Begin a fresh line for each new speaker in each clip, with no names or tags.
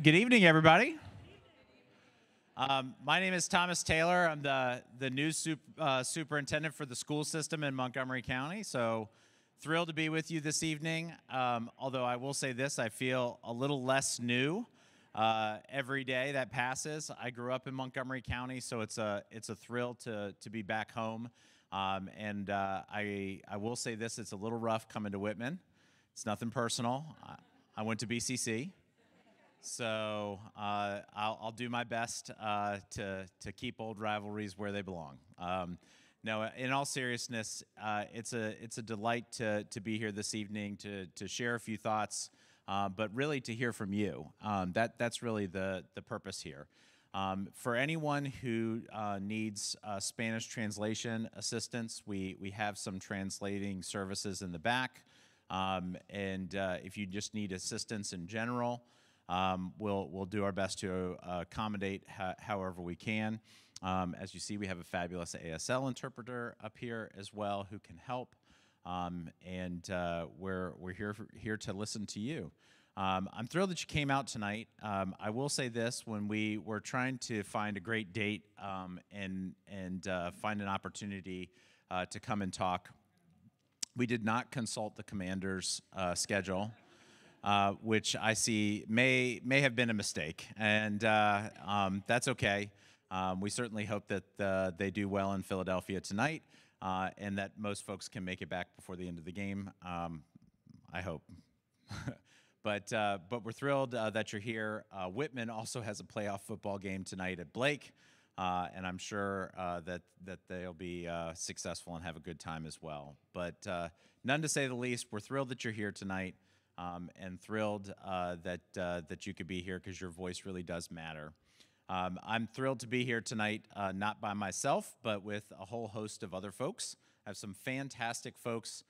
Good evening, everybody. My name is Thomas Taylor. I'm the new superintendent for the school system in Montgomery County. So thrilled to be with you this evening. Although I will say this, I feel a little less new every day that passes. I grew up in Montgomery County, so it's a thrill to be back home. I will say this, it's a little rough coming to Whitman. It's nothing personal. I went to BCC. So I'll do my best to keep old rivalries where they belong. No, in all seriousness, it's a delight to be here this evening to share a few thoughts, but really to hear from you. That's really the purpose here. For anyone who needs Spanish translation assistance, we have some translating services in the back. If you just need assistance in general, we'll do our best to accommodate however we can. As you see, we have a fabulous ASL interpreter up here as well who can help, we're here to listen to you. I'm thrilled that you came out tonight. I will say this: when we were trying to find a great date and find an opportunity to come and talk, we did not consult the commander's schedule. Which I see may have been a mistake, and that's okay. We certainly hope that they do well in Philadelphia tonight, and that most folks can make it back before the end of the game. I hope. But we're thrilled that you're here. Whitman also has a playoff football game tonight at Blake, and I'm sure that they'll be successful and have a good time as well. But none to say the least, we're thrilled that you're here tonight. And thrilled that you could be here because your voice really does matter. I'm thrilled to be here tonight, not by myself, but with a whole host of other folks. I have some fantastic folks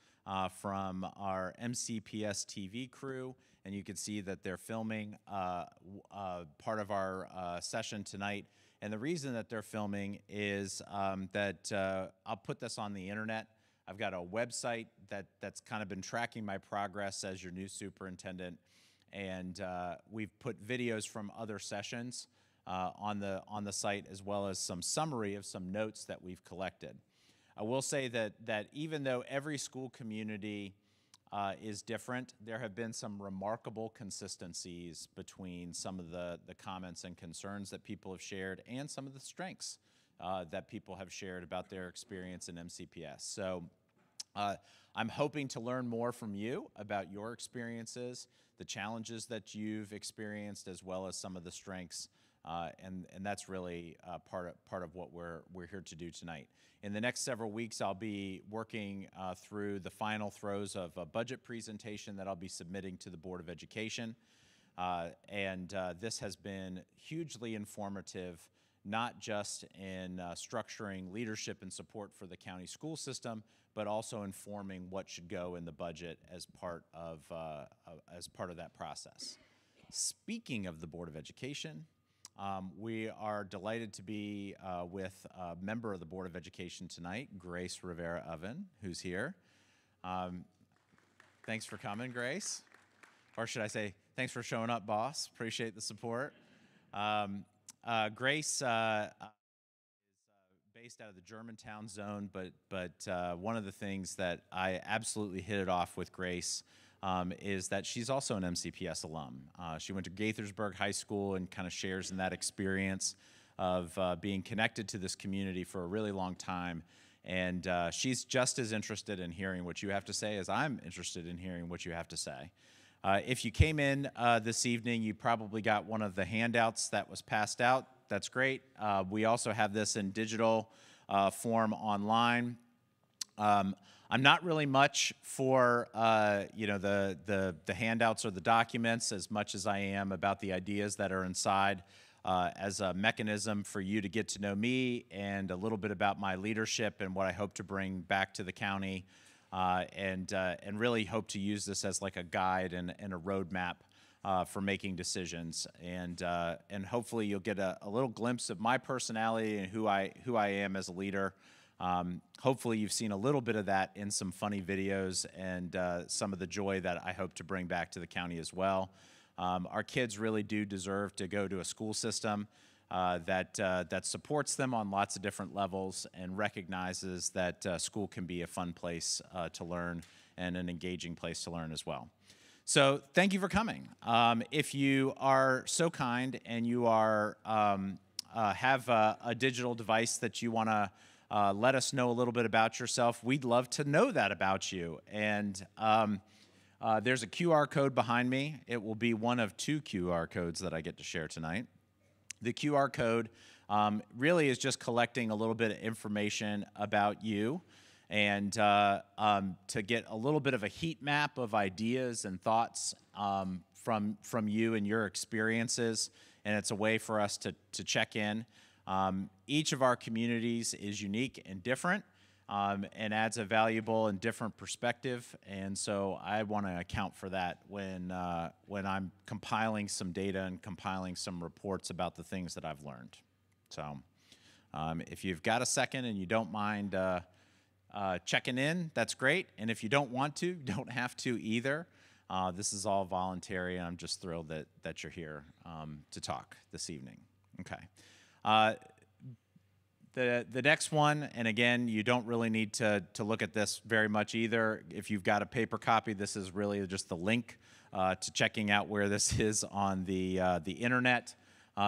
from our MCPS TV crew, and you can see that they're filming part of our session tonight. And the reason that they're filming is that I'll put this on the internet. I've got a website that's kind of been tracking my progress as your new superintendent, and we've put videos from other sessions on the site, as well as some summary of some notes that we've collected. I will say that even though every school community is different, there have been some remarkable consistencies between some of the comments and concerns that people have shared and some of the strengths that people have shared about their experience in MCPS. So I'm hoping to learn more from you about your experiences, the challenges that you've experienced, as well as some of the strengths, and that's really part of what we're here to do tonight. In the next several weeks, I'll be working through the final throes of a budget presentation that I'll be submitting to the Board of Education, this has been hugely informative, not just in structuring leadership and support for the county school system, but also informing what should go in the budget as part of that process. Speaking of the Board of Education, we are delighted to be with a member of the Board of Education tonight, Grace Rivera-Oven, who's here. Thanks for coming, Grace. Or should I say, thanks for showing up, boss. Appreciate the support. Grace is based out of the Germantown zone, but one of the things that I absolutely hit it off with Grace is that she's also an MCPS alum. She went to Gaithersburg High School and kind of shares in that experience of being connected to this community for a really long time. And she's just as interested in hearing what you have to say as I'm interested in hearing what you have to say. If you came in this evening, you probably got one of the handouts that was passed out. That's great. We also have this in digital form online. I'm not really much for the handouts or the documents as much as I am about the ideas that are inside as a mechanism for you to get to know me and a little bit about my leadership and what I hope to bring back to the county. And really hope to use this as like a guide and a roadmap for making decisions. And hopefully you'll get a little glimpse of my personality and who I am as a leader. Hopefully you've seen a little bit of that in some funny videos and some of the joy that I hope to bring back to the county as well. Our kids really do deserve to go to a school system that supports them on lots of different levels and recognizes that school can be a fun place to learn and an engaging place to learn as well. So thank you for coming. If you are so kind and you are have a digital device that you want to let us know a little bit about yourself, we'd love to know that about you. And there's a QR code behind me. It will be one of 2 QR codes that I get to share tonight. The QR code really is just collecting a little bit of information about you and to get a little bit of a heat map of ideas and thoughts from you and your experiences, and it's a way for us to check in. Each of our communities is unique and different and adds a valuable and different perspective, and so I want to account for that when I'm compiling some data and compiling some reports about the things that I've learned. So if you've got a second and you don't mind checking in, that's great. And if you don't want to, you don't have to either. This is all voluntary, and I'm just thrilled that you're here to talk this evening. Okay. The next one, and again, you don't really need to look at this very much either. If you've got a paper copy, this is really just the link to checking out where this is on the internet.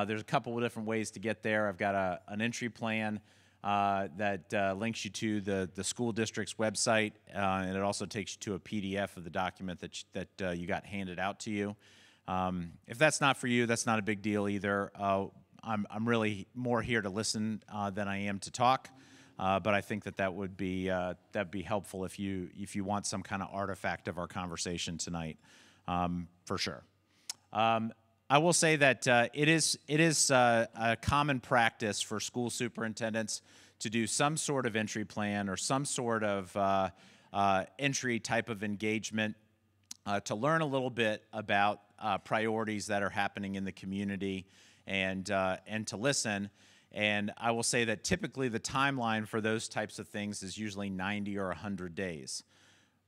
There's a couple of different ways to get there. I've got an entry plan that links you to the school district's website, and it also takes you to a PDF of the document that you got handed out to you. If that's not for you, that's not a big deal either. I'm really more here to listen than I am to talk, but I think that would be helpful if you want some kind of artifact of our conversation tonight, for sure. I will say that it is a common practice for school superintendents to do some sort of entry plan or some sort of entry type of engagement to learn a little bit about priorities that are happening in the community and to listen. And I will say that typically the timeline for those types of things is usually 90 or 100 days.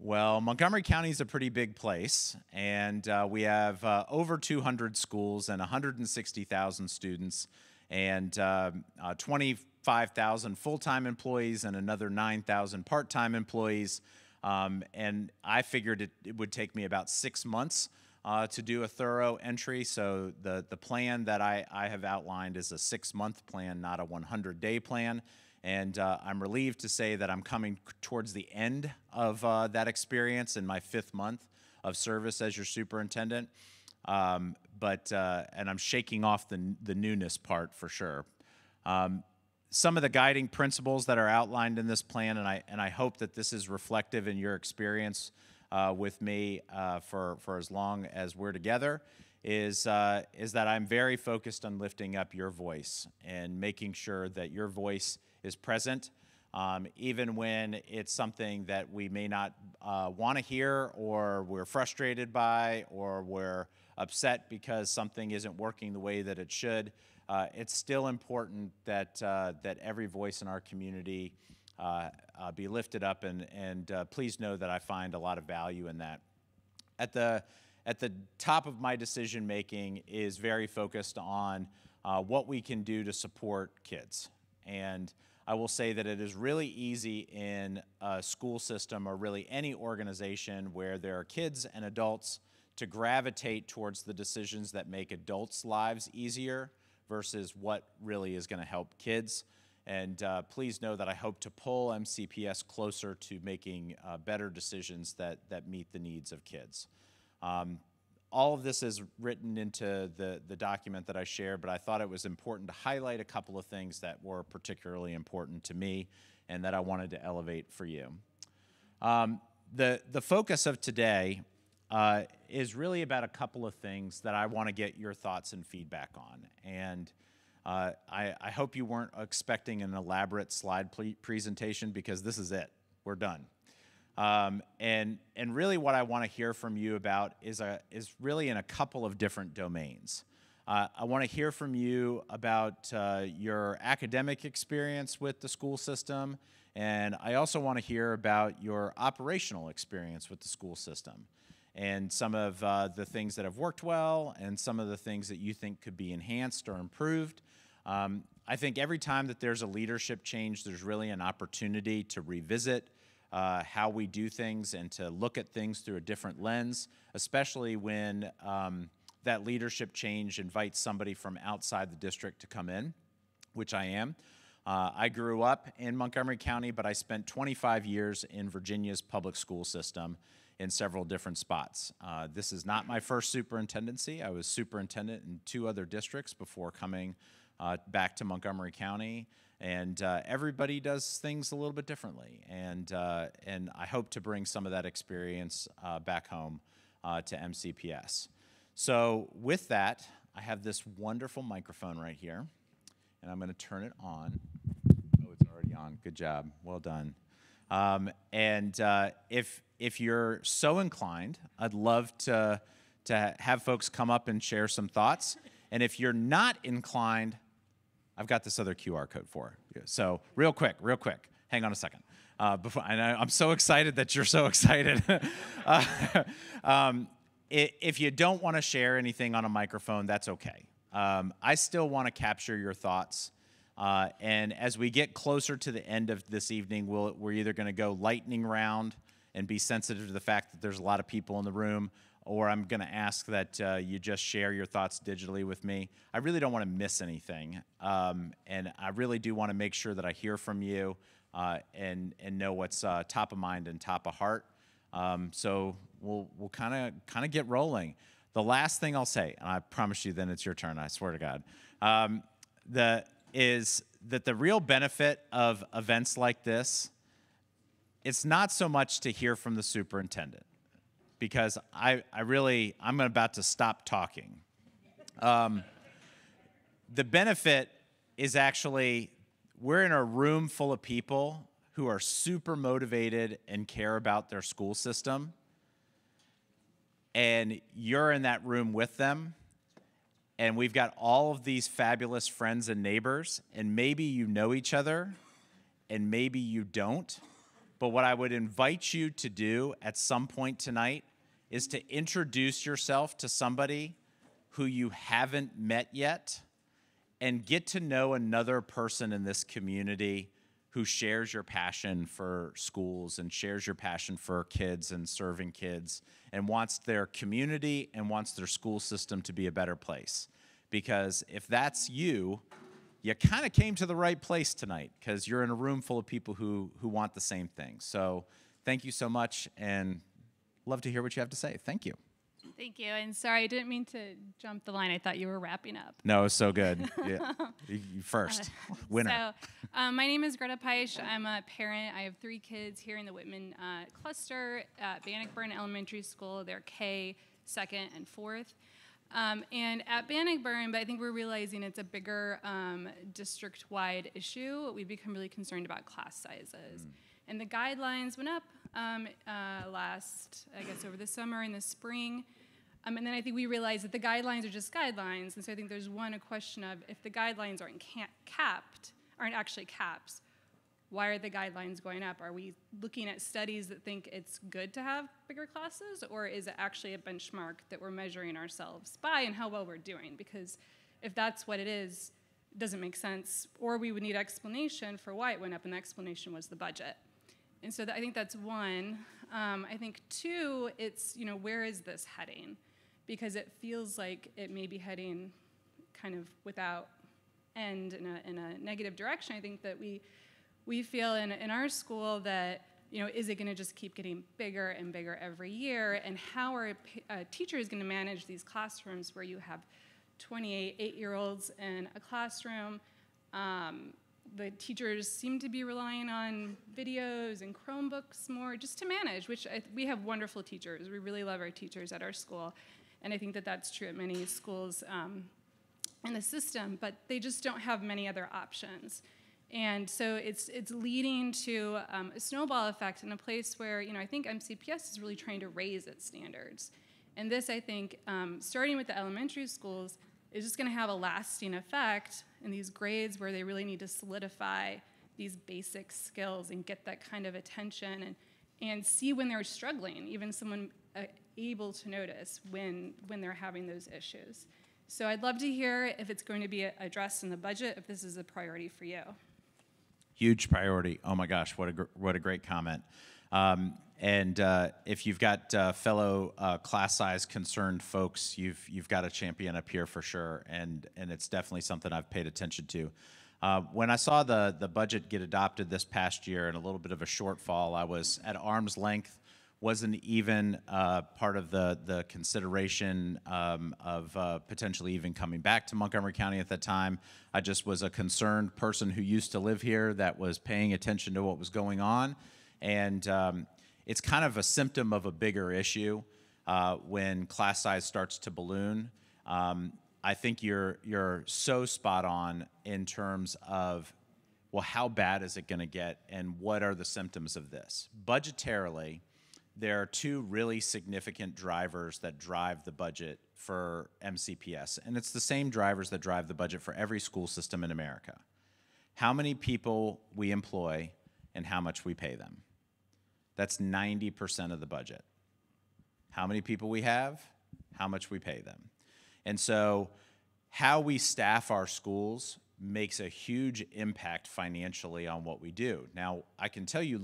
Well, Montgomery County is a pretty big place, and we have over 200 schools and 160,000 students and 25,000 full-time employees and another 9,000 part-time employees. And I figured it would take me about 6 months to do a thorough entry. So the plan that I have outlined is a 6-month plan, not a 100-day plan. And I'm relieved to say that I'm coming towards the end of that experience in my 5th month of service as your superintendent. And I'm shaking off the newness part for sure. Some of the guiding principles that are outlined in this plan, and I hope that this is reflective in your experience with me for as long as we're together, is that I'm very focused on lifting up your voice and making sure that your voice is present, even when it's something that we may not want to hear, or we're frustrated by, or we're upset because something isn't working the way that it should. It's still important that every voice in our community be lifted up, and please know that I find a lot of value in that. At the top of my decision making is very focused on what we can do to support kids. And I will say that it is really easy in a school system or really any organization where there are kids and adults to gravitate towards the decisions that make adults' lives easier versus what really is going to help kids. And please know that I hope to pull MCPS closer to making better decisions that meet the needs of kids. All of this is written into the document that I shared, but I thought it was important to highlight a couple of things that were particularly important to me and that I wanted to elevate for you. The focus of today is really about a couple of things that I want to get your thoughts and feedback on. And I hope you weren't expecting an elaborate slide presentation, because this is it. We're done. And really what I want to hear from you about is really in a couple of different domains. I want to hear from you about your academic experience with the school system, and I also want to hear about your operational experience with the school system. and some of the things that have worked well and some of the things that you think could be enhanced or improved. I think every time that there's a leadership change, there's really an opportunity to revisit how we do things and to look at things through a different lens, especially when that leadership change invites somebody from outside the district to come in, which I am. I grew up in Montgomery County, but I spent 25 years in Virginia's public school system in several different spots. This is not my first superintendency. I was superintendent in 2 other districts before coming back to Montgomery County, and everybody does things a little bit differently, and I hope to bring some of that experience back home to MCPS. So with that, I have this wonderful microphone right here, and I'm going to turn it on. Oh, it's already on. Good job. Well done. If you're so inclined, I'd love to have folks come up and share some thoughts. And if you're not inclined, I've got this other QR code for you. So real quick, hang on a second. I'm so excited that you're so excited. If you don't want to share anything on a microphone, that's okay. I still want to capture your thoughts. And as we get closer to the end of this evening, we're either going to go lightning round and be sensitive to the fact that there's a lot of people in the room, or I'm going to ask that you just share your thoughts digitally with me. I really don't want to miss anything, and I really do want to make sure that I hear from you and know what's top of mind and top of heart. So we'll kind of get rolling. The last thing I'll say, and I promise you, then it's your turn. I swear to God, is that the real benefit of events like this, it's not so much to hear from the superintendent, because I'm about to stop talking. The benefit is actually we're in a room full of people who are super motivated and care about their school system, and you're in that room with them, and we've got all of these fabulous friends and neighbors, and maybe you know each other, and maybe you don't. But what I would invite you to do at some point tonight is to introduce yourself to somebody who you haven't met yet and get to know another person in this community who shares your passion for schools and shares your passion for kids and serving kids and wants their community and wants their school system to be a better place. Because if that's you, you kind of came to the right place tonight, because you're in a room full of people who want the same thing. So thank you so much, and love to hear what you have to say. Thank you.
Thank you. And sorry, I didn't mean to jump the line. I thought you were wrapping up.
No, it's so good. Yeah. You first. Winner.
So my name is Greta Peisch. I'm a parent. I have 3 kids here in the Whitman cluster at Bannockburn Elementary School. They're K, 2nd, and 4th. And at Bannockburn, but I think we're realizing it's a bigger district-wide issue. We've become really concerned about class sizes. And the guidelines went up last, I guess, over the summer and the spring. And then I think we realized that the guidelines are just guidelines. And so I think there's a question of, if the guidelines aren't actually caps, why are the guidelines going up? Are we looking at studies that think it's good to have bigger classes, or is it actually a benchmark that we're measuring ourselves by and how well we're doing? Because if that's what it is, it doesn't make sense, or we would need explanation for why it went up, and the explanation was the budget. And so I think that's one. I think 2, it's, where is this heading? Because it feels like it may be heading kind of without end in a negative direction. I think that we feel in our school that, is it going to just keep getting bigger and bigger every year? And how are teachers going to manage these classrooms where you have 28 8-year-olds in a classroom? The teachers seem to be relying on videos and Chromebooks more just to manage, which we have wonderful teachers. We really love our teachers at our school. And I think that that's true at many schools in the system, but they just don't have many other options. And so it's leading to a snowball effect in a place where, I think MCPS is really trying to raise its standards. And this, I think, starting with the elementary schools, is just going to have a lasting effect in these grades where they really need to solidify these basic skills and get that kind of attention and see when they're struggling. Even someone able to notice when they're having those issues. So I'd love to hear if it's going to be addressed in the budget, if this is a priority for you.
Huge priority. Oh my gosh, what a great comment. If you've got fellow class size concerned folks, you've got a champion up here for sure, and it's definitely something I've paid attention to. When I saw the budget get adopted this past year and a little bit of a shortfall, I was at arm's length. Wasn't even part of the consideration of potentially even coming back to Montgomery County at that time. I just was a concerned person who used to live here that was paying attention to what was going on. And it's kind of a symptom of a bigger issue when class size starts to balloon. I think you're so spot on in terms of, well, how bad is it going to get and what are the symptoms of this? Budgetarily, there are two really significant drivers that drive the budget for MCPS, and it's the same drivers that drive the budget for every school system in America. How many people we employ and how much we pay them. That's 90% of the budget. How many people we have, how much we pay them. And so how we staff our schools makes a huge impact financially on what we do. Now, I can tell you,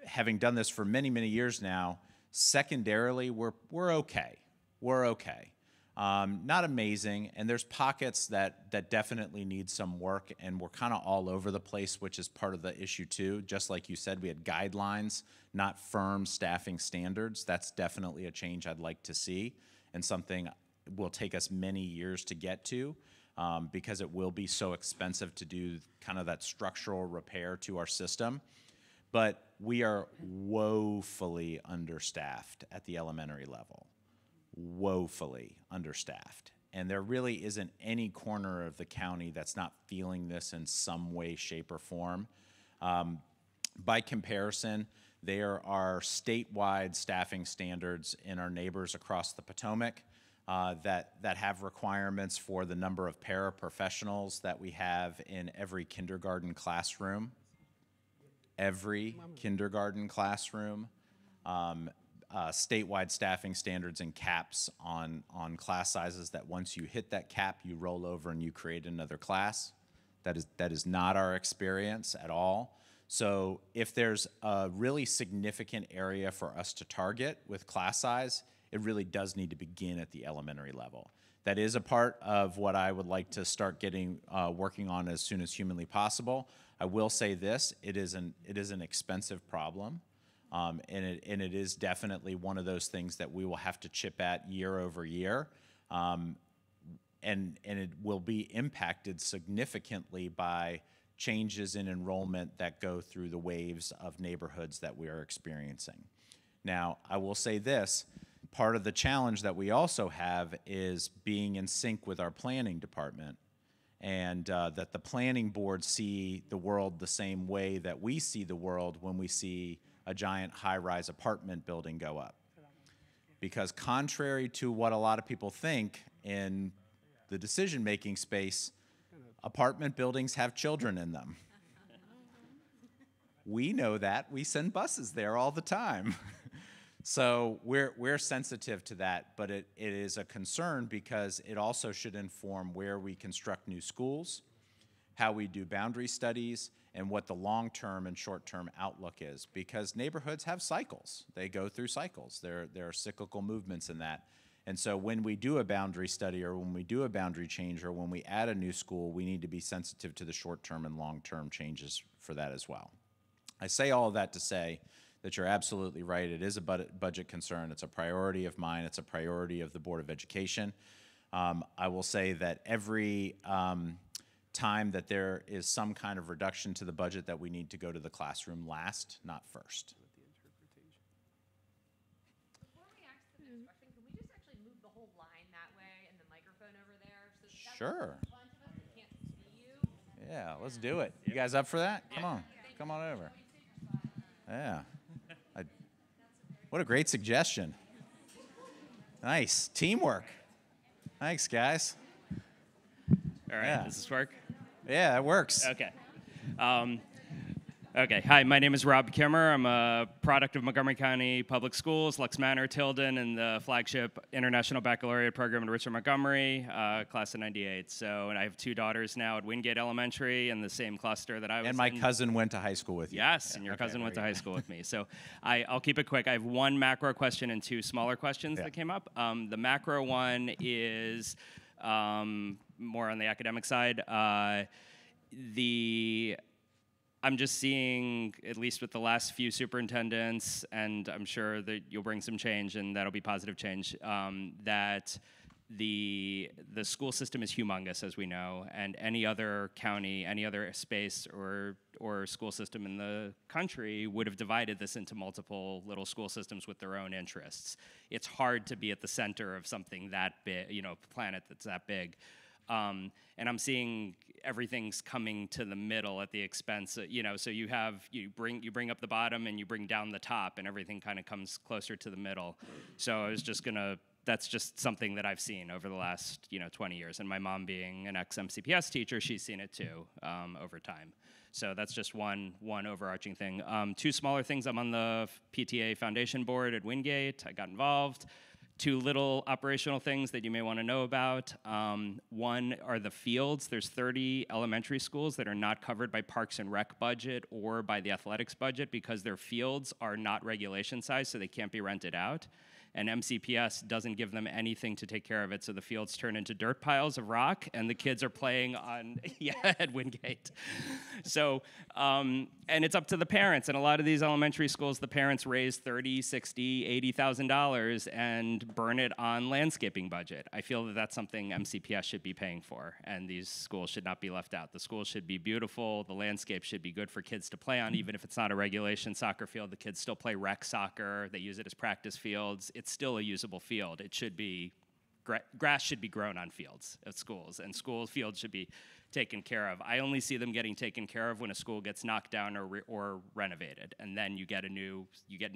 having done this for many, many years now, secondarily, we're okay. We're okay. Not amazing, and there's pockets that definitely need some work, and we're kind of all over the place, which is part of the issue too. Just like you said, we had guidelines, not firm staffing standards. That's definitely a change I'd like to see, and something will take us many years to get to, because it will be so expensive to do kind of that structural repair to our system. But we are woefully understaffed at the elementary level, woefully understaffed. And there really isn't any corner of the county that's not feeling this in some way, shape, or form. By comparison, there are statewide staffing standards in our neighbors across the Potomac that have requirements for the number of paraprofessionals that we have in every kindergarten classroom. Every kindergarten classroom, statewide staffing standards and caps on class sizes that once you hit that cap, you roll over and you create another class. That is not our experience at all. So if there's a really significant area for us to target with class size, it really does need to begin at the elementary level. That is a part of what I would like to start working on as soon as humanly possible. I will say this: it is an expensive problem, and it is definitely one of those things that we will have to chip at year over year, and it will be impacted significantly by changes in enrollment that go through the waves of neighborhoods that we are experiencing. Now, I will say this. Part of the challenge that we also have is being in sync with our planning department, and that the planning board see the world the same way that we see the world when we see a giant high-rise apartment building go up. Because contrary to what a lot of people think in the decision-making space, apartment buildings have children in them. We know that. We send buses there all the time. So we're sensitive to that, but it is a concern because it also should inform where we construct new schools, how we do boundary studies, and what the long-term and short-term outlook is. Because neighborhoods have cycles. They go through cycles. There are cyclical movements in that. And so when we do a boundary study or when we do a boundary change or when we add a new school, we need to be sensitive to the short-term and long-term changes for that as well. I say all of that to say that you're absolutely right. It is a budget concern. It's a priority of mine. It's a priority of the Board of Education. I will say that every time that there is some kind of reduction to the budget, that we need to go to the classroom last, not first.
Before we ask the next question, can we just actually move the whole line that way and the microphone over there? So that's
Sure.
a bunch of us that can't see you.
Yeah, let's do it. You guys up for that? Come on. Come on over. Yeah. What a great suggestion. Nice. Teamwork. Thanks, guys.
All right,
Yeah.
Does this work?
Yeah, it works.
Okay. Okay, hi, my name is Rob Kimmer. I'm a product of Montgomery County Public Schools, Lux Manor, Tilden, and the flagship International Baccalaureate program in Richmond, Montgomery, class of '98. So, and I have 2 daughters now at Wingate Elementary in the same cluster that I was in.
And my cousin went to high school with you.
Yes, and your cousin went to high school with me. So I'll keep it quick. I have 1 macro question and 2 smaller questions that came up. The macro one is more on the academic side. I'm just seeing, at least with the last few superintendents, and I'm sure that you'll bring some change, and that'll be positive change, that the school system is humongous, as we know, and any other county, any other space or school system in the country would have divided this into multiple little school systems with their own interests. It's hard to be at the center of something that big, planet that's that big. And I'm seeing everything's coming to the middle at the expense, so you bring up the bottom and you bring down the top, and everything kind of comes closer to the middle. So I was just that's just something that I've seen over the last 20 years, and my mom being an ex-MCPS teacher, she's seen it too over time. So that's just one overarching thing. 2 smaller things. I'm on the PTA Foundation board at Wingate. I got involved. 2 little operational things that you may want to know about. One are the fields. There's 30 elementary schools that are not covered by Parks and Rec budget or by the athletics budget because their fields are not regulation size, so they can't be rented out. And MCPS doesn't give them anything to take care of it, so the fields turn into dirt piles of rock, and the kids are playing on, at Wingate. So, and it's up to the parents. And a lot of these elementary schools, the parents raise $30,000, $60,000, $80,000 and burn it on landscaping budget. I feel that that's something MCPS should be paying for, and these schools should not be left out. The schools should be beautiful. The landscape should be good for kids to play on, even if it's not a regulation soccer field. The kids still play rec soccer. They use it as practice fields. It's still a usable field. It should be, grass should be grown on fields at schools, and school fields should be taken care of. I only see them getting taken care of when a school gets knocked down or renovated, and then you get new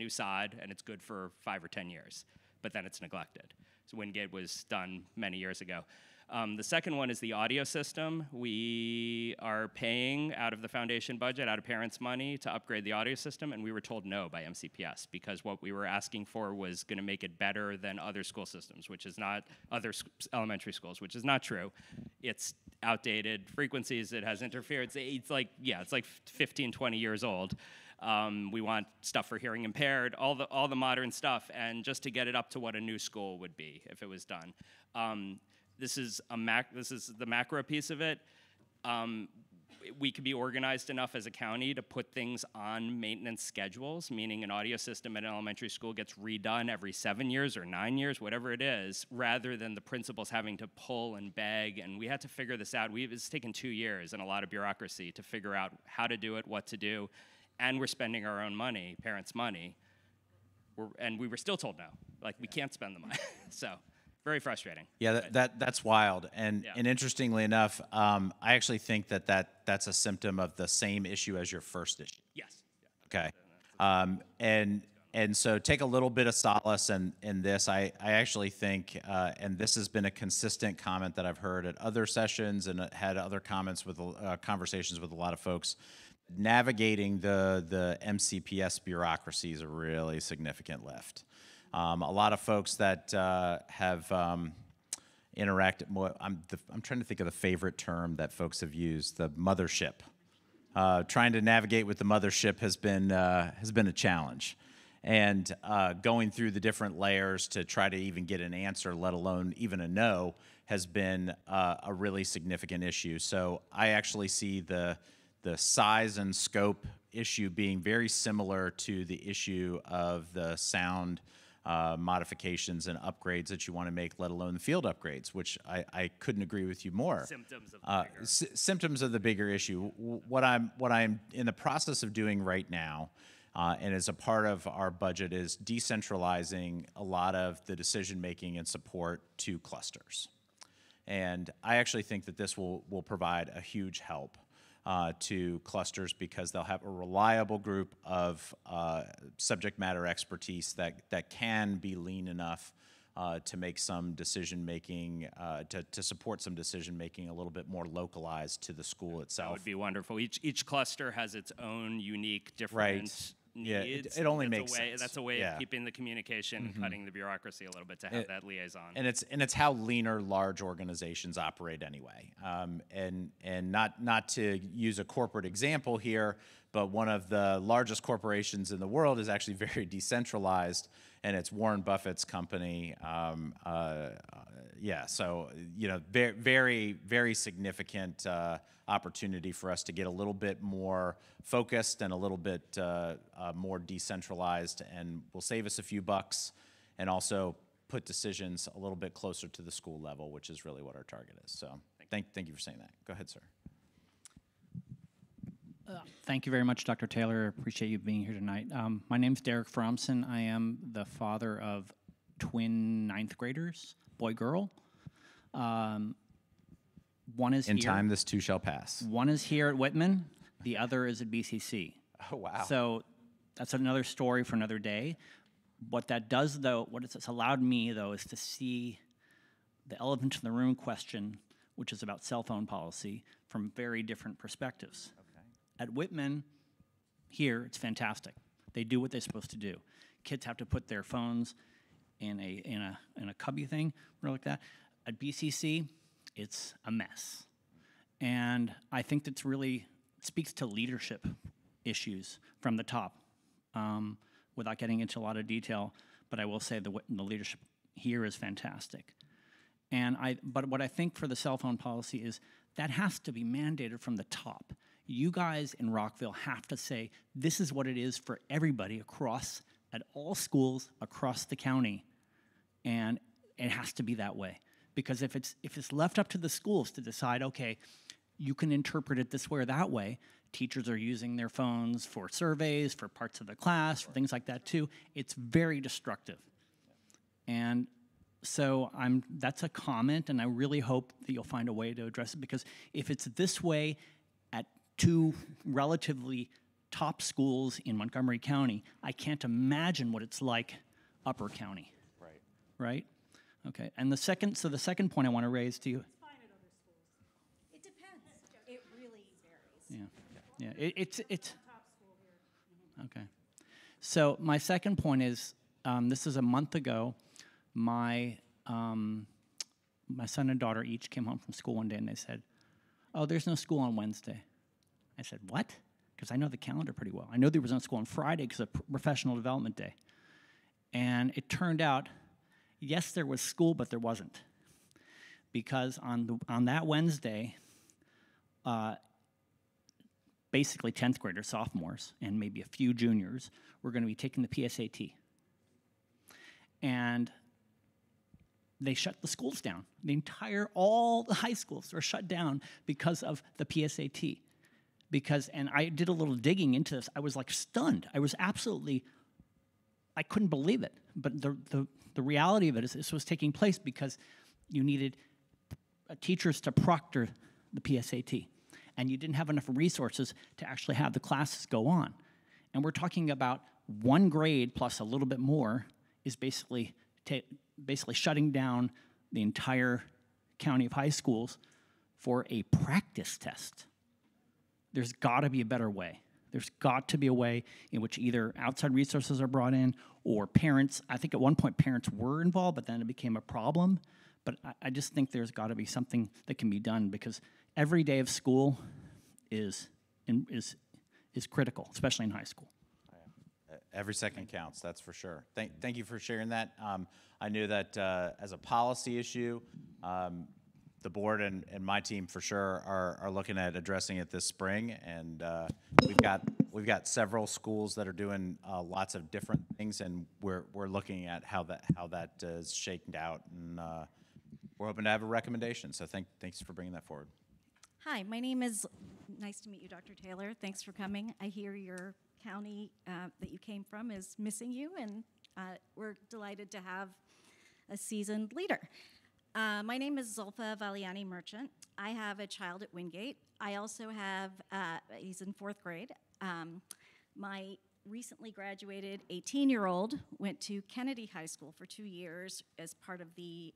sod, and it's good for 5 or 10 years, but then it's neglected. So Wingate was done many years ago. The second one is the audio system. We are paying out of the foundation budget, out of parents' money, to upgrade the audio system, and we were told no by MCPS because what we were asking for was going to make it better than other school systems, which is not elementary schools, which is not true. It's outdated frequencies. It has interference. It's like 15, 20 years old. We want stuff for hearing impaired, all the modern stuff, and just to get it up to what a new school would be if it was done. This is the macro piece of it. We could be organized enough as a county to put things on maintenance schedules, meaning an audio system at an elementary school gets redone every 7 years or 9 years, whatever it is, rather than the principals having to pull and beg. And we had to figure this out. It's taken 2 years and a lot of bureaucracy to figure out how to do it, what to do, and we're spending our own money, parents' money, and we were still told no. Like, we can't spend the money, so. Very frustrating.
Yeah, that's wild. And interestingly enough, I actually think that's a symptom of the same issue as your first issue.
Yes.
Okay. And so take a little bit of solace in this. I actually think, and this has been a consistent comment that I've heard at other sessions and had other comments with conversations with a lot of folks. Navigating the MCPS bureaucracy is a really significant lift. A lot of folks that have interacted more, I'm trying to think of the favorite term that folks have used, the mothership. Trying to navigate with the mothership has been a challenge. And going through the different layers to try to even get an answer, let alone even a no, has been a really significant issue. So I actually see the size and scope issue being very similar to the issue of the sound modifications and upgrades that you want to make, let alone the field upgrades, which I couldn't agree with you more. Symptoms of the bigger issue. What I'm in the process of doing right now, and as a part of our budget, is decentralizing a lot of the decision making and support to clusters. And I actually think that this will provide a huge help to clusters because they'll have a reliable group of subject matter expertise that can be lean enough to make some decision making, to support some decision making a little bit more localized to the school itself.
That would be wonderful. Each cluster has its own unique, different needs.
Yeah, it only makes sense.
That's a way
Yeah.
of keeping the communication and cutting the bureaucracy a little bit to have that liaison.
And it's how leaner large organizations operate anyway. And not to use a corporate example here, but one of the largest corporations in the world is actually very decentralized, and it's Warren Buffett's company. So very, very significant opportunity for us to get a little bit more focused and a little bit more decentralized, and will save us a few bucks, and also put decisions a little bit closer to the school level, which is really what our target is. So thank you for saying that. Go ahead, sir.
Thank you very much, Dr. Taylor. Appreciate you being here tonight. My name's Derek Fromson. I am the father of twin 9th graders, boy-girl. One is
In
here.
time, this too shall pass.
One is here at Whitman. The other is at BCC.
Oh, wow.
So that's another story for another day. What that does, though, what it's allowed me, though, is to see the elephant in the room question, which is about cell phone policy, from very different perspectives. At Whitman, here, it's fantastic. They do what they're supposed to do. Kids have to put their phones in a cubby thing, or like that. At BCC, it's a mess. And I think that's really speaks to leadership issues from the top, without getting into a lot of detail. But I will say the leadership here is fantastic. But what I think for the cell phone policy is that has to be mandated from the top. You guys in Rockville have to say, this is what it is for everybody at all schools across the county. And it has to be that way. Because if it's left up to the schools to decide, okay, you can interpret it this way or that way, teachers are using their phones for surveys, for parts of the class, for things like that too, it's very destructive. And so that's a comment, and I really hope that you'll find a way to address it, because if it's this way at two relatively top schools in Montgomery County, I can't imagine what it's like upper county. Right? Okay. And the second point I want to raise to you.
It's fine at other schools. It depends. It really varies.
Yeah. It's
Top school here.
okay. So my second point is, this is a month ago. My son and daughter each came home from school one day, and they said, "Oh, there's no school on Wednesday." I said, "What?" Because I know the calendar pretty well. I know there was no school on Friday because of professional development day. And it turned out, yes, there was school, but there wasn't. Because on that Wednesday, basically 10th graders, sophomores, and maybe a few juniors were going to be taking the PSAT. And they shut the schools down. All the high schools were shut down because of the PSAT. And I did a little digging into this. I was like stunned. I couldn't believe it. But the reality of it is this was taking place because you needed teachers to proctor the PSAT. And you didn't have enough resources to actually have the classes go on. And we're talking about one grade plus a little bit more is basically shutting down the entire county of high schools for a practice test. There's got to be a better way. There's got to be a way in which either outside resources are brought in or parents. I think at one point parents were involved, but then it became a problem. But I just think there's got to be something that can be done, because every day of school is critical, especially in high school.
Every second counts, that's for sure. Thank you for sharing that. I knew that as a policy issue, the board and my team for sure are looking at addressing it this spring, and we've got several schools that are doing lots of different things, and we're looking at how that is shaken out, and we're hoping to have a recommendation. So thanks for bringing that forward.
Hi, my name is, nice to meet you, Dr. Taylor. Thanks for coming. I hear your county that you came from is missing you, and we're delighted to have a seasoned leader. My name is Zulfa Valiani Merchant. I have a child at Wingate. I also have, he's in 4th grade. My recently graduated 18-year-old, went to Kennedy High School for 2 years as part of the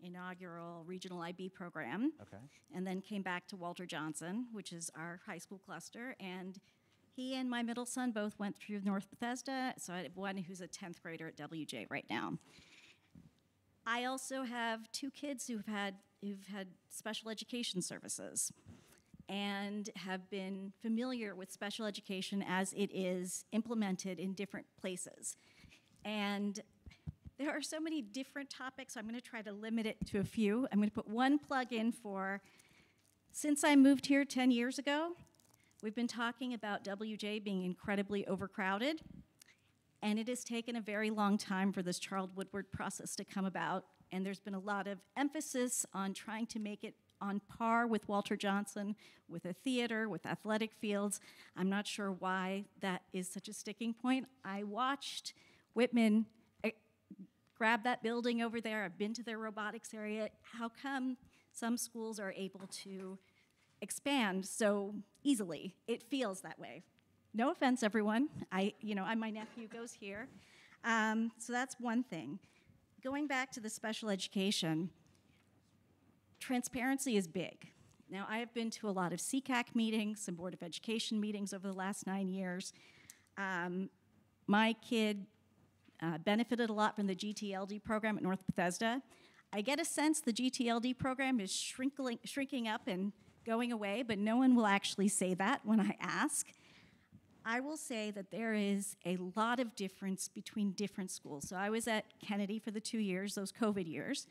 inaugural regional IB program.
Okay.
And then came back to Walter Johnson, which is our high school cluster. And he and my middle son both went through North Bethesda. So I have one who's a 10th grader at WJ right now. I also have 2 kids who've had special education services and have been familiar with special education as it is implemented in different places. And there are so many different topics, so I'm going to try to limit it to a few. I'm going to put one plug in for, since I moved here 10 years ago, we've been talking about WJ being incredibly overcrowded, and it has taken a very long time for this Charles Woodward process to come about, and there's been a lot of emphasis on trying to make it on par with Walter Johnson, with a theater, with athletic fields. I'm not sure why that is such a sticking point. I watched Whitman grab that building over there. I've been to their robotics area. How come some schools are able to expand so easily? It feels that way. No offense, everyone. My nephew goes here. So that's one thing. Going back to the special education, transparency is big. Now, I have been to a lot of CCAC meetings, some Board of Education meetings over the last 9 years. My kid benefited a lot from the GTLD program at North Bethesda. I get a sense the GTLD program is shrinking up and going away, but no one will actually say that when I ask. I will say that there is a lot of difference between different schools. So I was at Kennedy for the 2 years, those COVID years.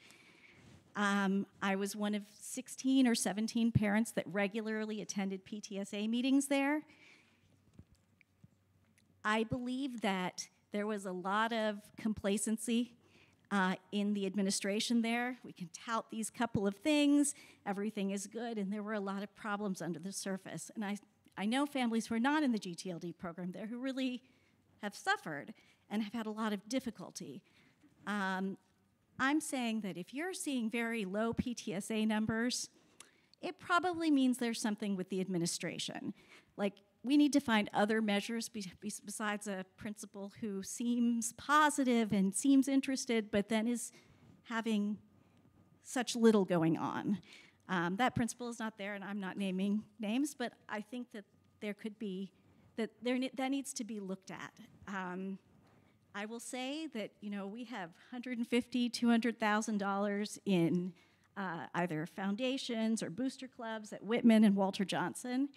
I was one of 16 or 17 parents that regularly attended PTSA meetings there. I believe that there was a lot of complacency in the administration there. We can tout these couple of things, everything is good, and there were a lot of problems under the surface. And I know families who are not in the GTLD program there who really have suffered and have had a lot of difficulty. I'm saying that if you're seeing very low PTSA numbers, it probably means there's something with the administration. Like, we need to find other measures besides a principal who seems positive and seems interested, but then is having such little going on. That principal is not there, and I'm not naming names, but I think that there could be, that needs to be looked at. I will say that, we have $150,000, $200,000 in either foundations or booster clubs at Whitman and Walter Johnson.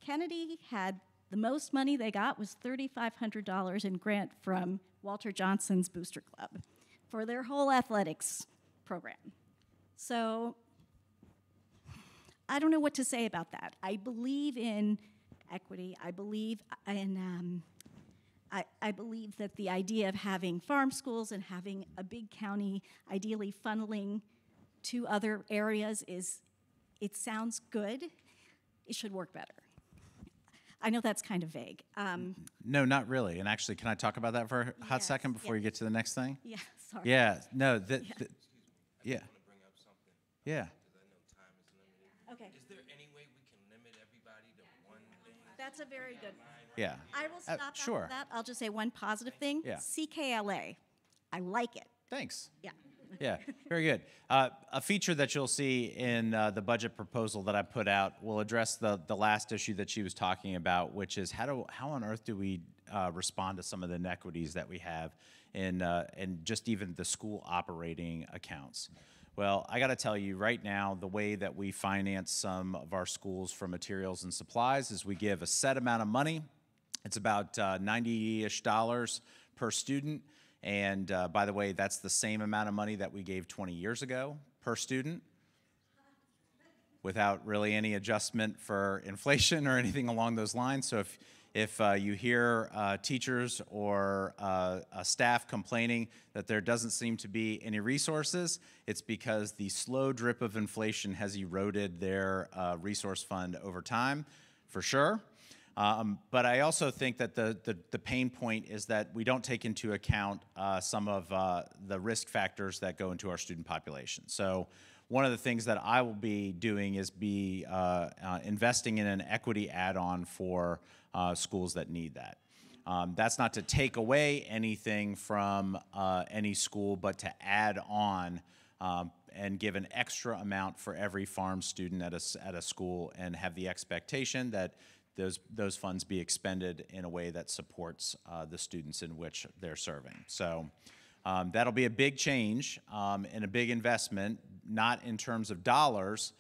Kennedy had the most money they got was $3,500 in grant from Walter Johnson's booster club for their whole athletics program. So I don't know what to say about that. I believe in equity. I believe in I believe that the idea of having farm schools and having a big county ideally funneling to other areas it sounds good. It should work better. I know that's kind of vague.
No, not really. And actually, can I talk about that for a hot
Yes,
second before you get to the next thing?
Yeah, sorry.
Yeah, no, yeah.
I want to bring up something.
Yeah.
Because I know time is limited.
Okay,
Is there any way we can limit everybody to one thing?
that's a very good one.
Yeah.
I will stop
sure.
after that. I'll just say one positive thing.
Yeah.
CKLA. I like it.
Thanks.
Yeah.
Yeah, very good. A feature that you'll see in the budget proposal that I put out will address the last issue that she was talking about, which is how on earth do we respond to some of the inequities that we have in just even the school operating accounts. Well, I got to tell you right now, the way that we finance some of our schools for materials and supplies is we give a set amount of money. It's about $90-ish per student. And by the way, that's the same amount of money that we gave 20 years ago per student without really any adjustment for inflation or anything along those lines. So if you hear teachers or staff complaining that there doesn't seem to be any resources, it's because the slow drip of inflation has eroded their resource fund over time, for sure. But I also think that the pain point is that we don't take into account some of the risk factors that go into our student population. So one of the things that I will be doing is investing in an equity add-on for schools that need that. That's not to take away anything from any school, but to add on and give an extra amount for every farm student at a school, and have the expectation that those funds be expended in a way that supports the students in which they're serving. So that'll be a big change and a big investment, not in terms of dollars,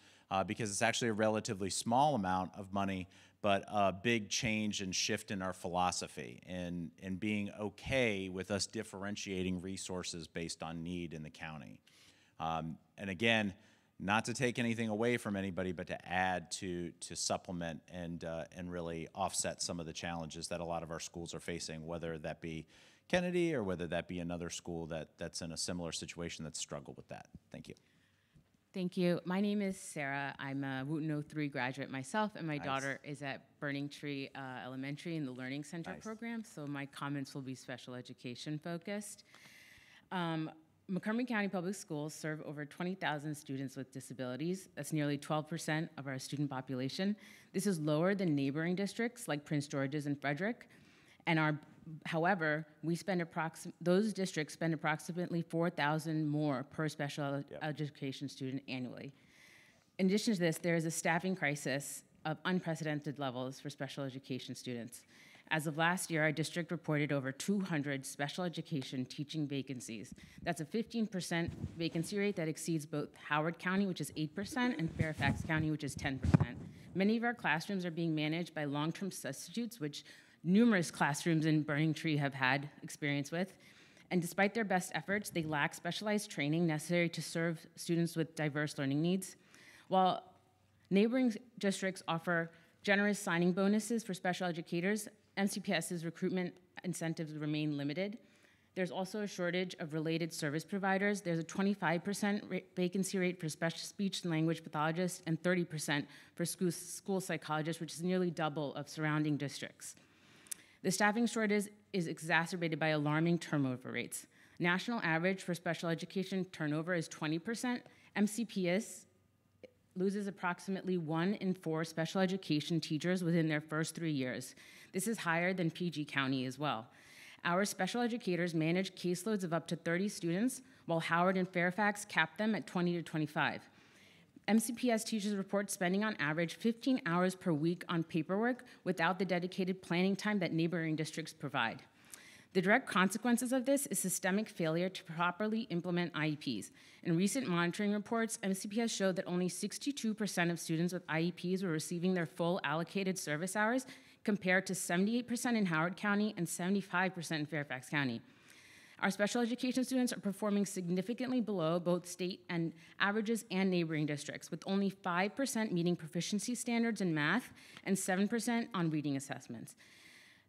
because it's actually a relatively small amount of money, but a big change and shift in our philosophy and being okay with us differentiating resources based on need in the county. And again, not to take anything away from anybody, but to add to supplement and really offset some of the challenges that a lot of our schools are facing, whether that be Kennedy or whether that be another school that's in a similar situation that's struggled with that. Thank you.
Thank you. My name is Sarah. I'm a Wootton 03 graduate myself, and my
Nice.
daughter is at Burning Tree Elementary in the Learning Center
Nice.
program, so my comments will be special education focused. Montgomery County Public Schools serve over 20,000 students with disabilities. That's nearly 12% of our student population. This is lower than neighboring districts like Prince George's and Frederick, and however, those districts spend approximately $4,000 more per special education student annually. In addition to this, there is a staffing crisis of unprecedented levels for special education students. As of last year, our district reported over 200 special education teaching vacancies. That's a 15% vacancy rate that exceeds both Howard County, which is 8%, and Fairfax County, which is 10%. Many of our classrooms are being managed by long-term substitutes, which numerous classrooms in Burning Tree have had experience with. And despite their best efforts, they lack specialized training necessary to serve students with diverse learning needs. While neighboring districts offer generous signing bonuses for special educators, MCPS's recruitment incentives remain limited. There's also a shortage of related service providers. There's a 25% vacancy rate for special speech and language pathologists and 30% for school psychologists, which is nearly double of surrounding districts. The staffing shortage is exacerbated by alarming turnover rates. National average for special education turnover is 20%. MCPS loses approximately 1 in 4 special education teachers within their first 3 years. This is higher than PG County as well. Our special educators manage caseloads of up to 30 students, while Howard and Fairfax cap them at 20 to 25. MCPS teachers report spending on average 15 hours per week on paperwork without the dedicated planning time that neighboring districts provide. The direct consequences of this is systemic failure to properly implement IEPs. In recent monitoring reports, MCPS showed that only 62% of students with IEPs were receiving their full allocated service hours, compared to 78% in Howard County and 75% in Fairfax County. Our special education students are performing significantly below both state and averages and neighboring districts, with only 5% meeting proficiency standards in math and 7% on reading assessments.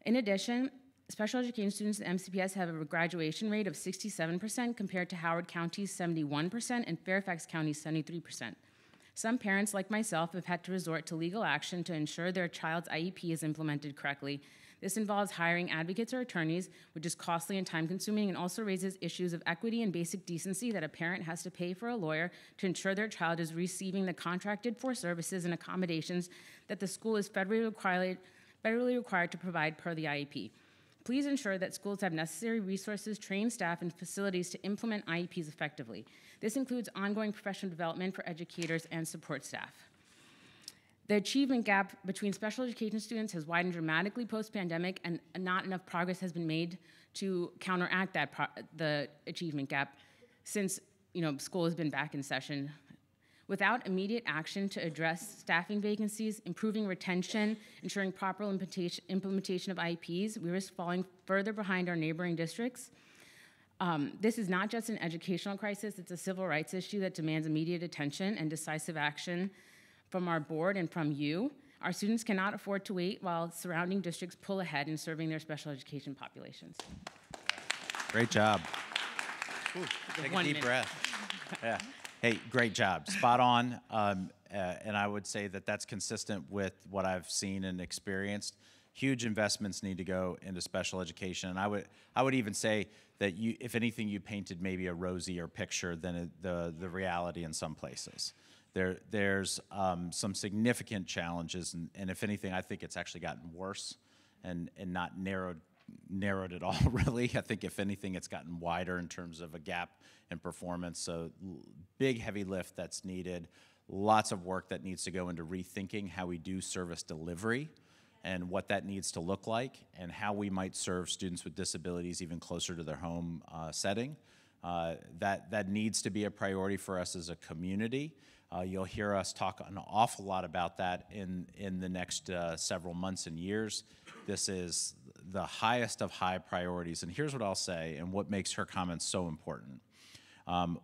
In addition, special education students at MCPS have a graduation rate of 67% compared to Howard County's 71% and Fairfax County's 73%. Some parents, like myself, have had to resort to legal action to ensure their child's IEP is implemented correctly. This involves hiring advocates or attorneys, which is costly and time-consuming, and also raises issues of equity and basic decency that a parent has to pay for a lawyer to ensure their child is receiving the contracted for services and accommodations that the school is federally required to provide per the IEP. Please ensure that schools have necessary resources, trained staff, and facilities to implement IEPs effectively. This includes ongoing professional development for educators and support staff. The achievement gap between special education students has widened dramatically post-pandemic, and not enough progress has been made to counteract the achievement gap since school has been back in session. Without immediate action to address staffing vacancies, improving retention, ensuring proper implementation of IEPs, we risk falling further behind our neighboring districts. This is not just an educational crisis, it's a civil rights issue that demands immediate attention and decisive action from our board and from you. Our students cannot afford to wait while surrounding districts pull ahead in serving their special education populations.
Great job. Ooh, take a deep breath. Yeah. Hey, great job. Spot on. And I would say that that's consistent with what I've seen and experienced. Huge investments need to go into special education. And I would even say that if anything, you painted maybe a rosier picture than the reality in some places. There's some significant challenges, and if anything, I think it's actually gotten worse and not narrowed narrowed it all, really. I think if anything, it's gotten wider in terms of a gap in performance. So big, heavy lift that's needed. Lots of work that needs to go into rethinking how we do service delivery and what that needs to look like and how we might serve students with disabilities even closer to their home setting. That needs to be a priority for us as a community. You'll hear us talk an awful lot about that in the next several months and years. This is the highest of high priorities. And here's what I'll say and what makes her comments so important.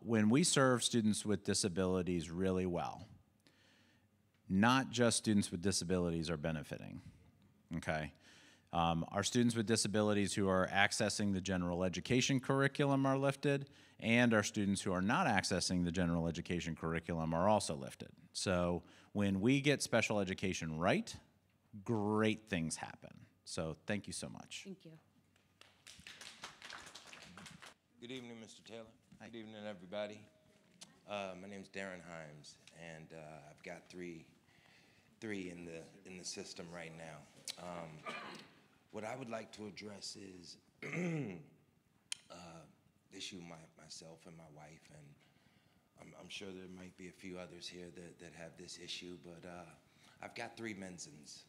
When we serve students with disabilities really well, not just students with disabilities are benefiting, okay? Our students with disabilities who are accessing the general education curriculum are lifted, and our students who are not accessing the general education curriculum are also lifted. So when we get special education right, great things happen. So thank you so much.
Thank you.
Good evening, Mr. Taylor. Good evening, everybody. My name's Darren Himes, and I've got three in the system right now. What I would like to address is issue myself and my wife, and I'm sure there might be a few others here that have this issue, but I've got 3 Menzins.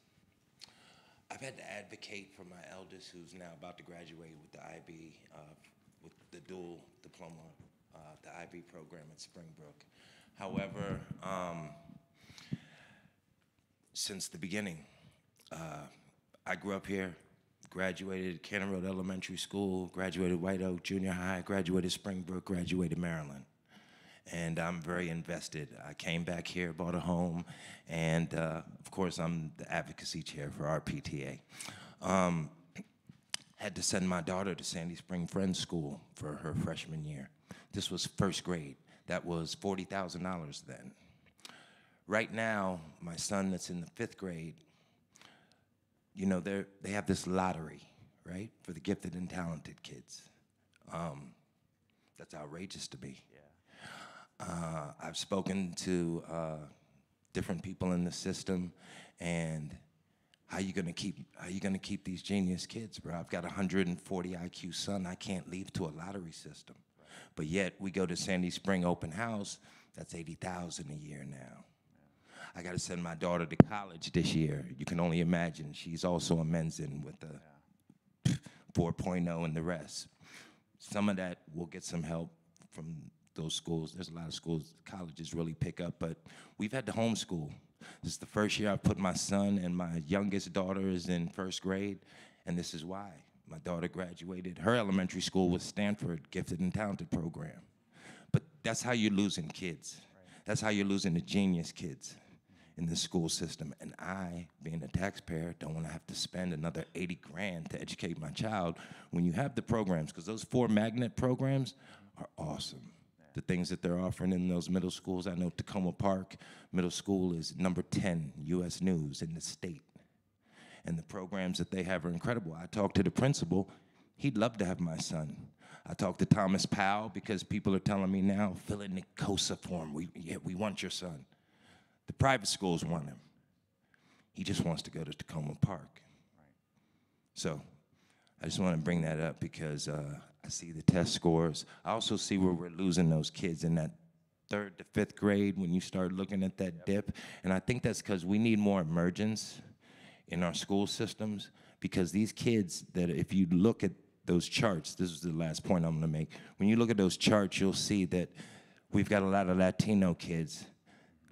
I've had to advocate for my eldest, who's now about to graduate with the IB, with the dual diploma, the IB program at Springbrook. However, since the beginning, I grew up here, graduated Cannon Road Elementary School, graduated White Oak Junior High, graduated Springbrook, graduated Maryland. And I'm very invested. I came back here, bought a home, and of course I'm the advocacy chair for our PTA. Had to send my daughter to Sandy Spring Friends School for her freshman year. This was first grade. That was $40,000 then. Right now, my son that's in the 5th grade, you know, they have this lottery, right, for the gifted and talented kids. That's outrageous to me. Yeah. I've spoken to different people in the system, and how you gonna keep these genius kids, bro? I've got a 140 IQ son. I can't leave to a lottery system, right. But yet we go to Sandy Spring Open House. That's $80,000 a year now. I got to send my daughter to college this year. You can only imagine. She's also a Menzin with a 4.0 and the rest. Some of that will get some help from those schools. There's a lot of schools, colleges really pick up, but we've had to homeschool. This is the first year I've put my son, and my youngest daughter is in 1st grade, and this is why. My daughter graduated. Her elementary school was Stanford Gifted and Talented program. But that's how you're losing kids. Right. That's how you're losing the genius kids in the school system. And I, being a taxpayer, don't want to have to spend another 80 grand to educate my child when you have the programs, because those 4 magnet programs are awesome. The things that they're offering in those middle schools. I know Tacoma Park Middle School is number 10 U.S. News in the state. And the programs that they have are incredible. I talked to the principal. He'd love to have my son. I talked to Thomas Powell, because people are telling me now, fill in the COSA form. We want your son. The private schools want him. He just wants to go to Tacoma Park. Right. So I just want to bring that up because I see the test scores. I also see where we're losing those kids in that 3rd to 5th grade when you start looking at that dip. And I think that's because we need more emergence in our school systems, because these kids that, if you look at those charts, this is the last point I'm going to make. When you look at those charts, you'll see that we've got a lot of Latino kids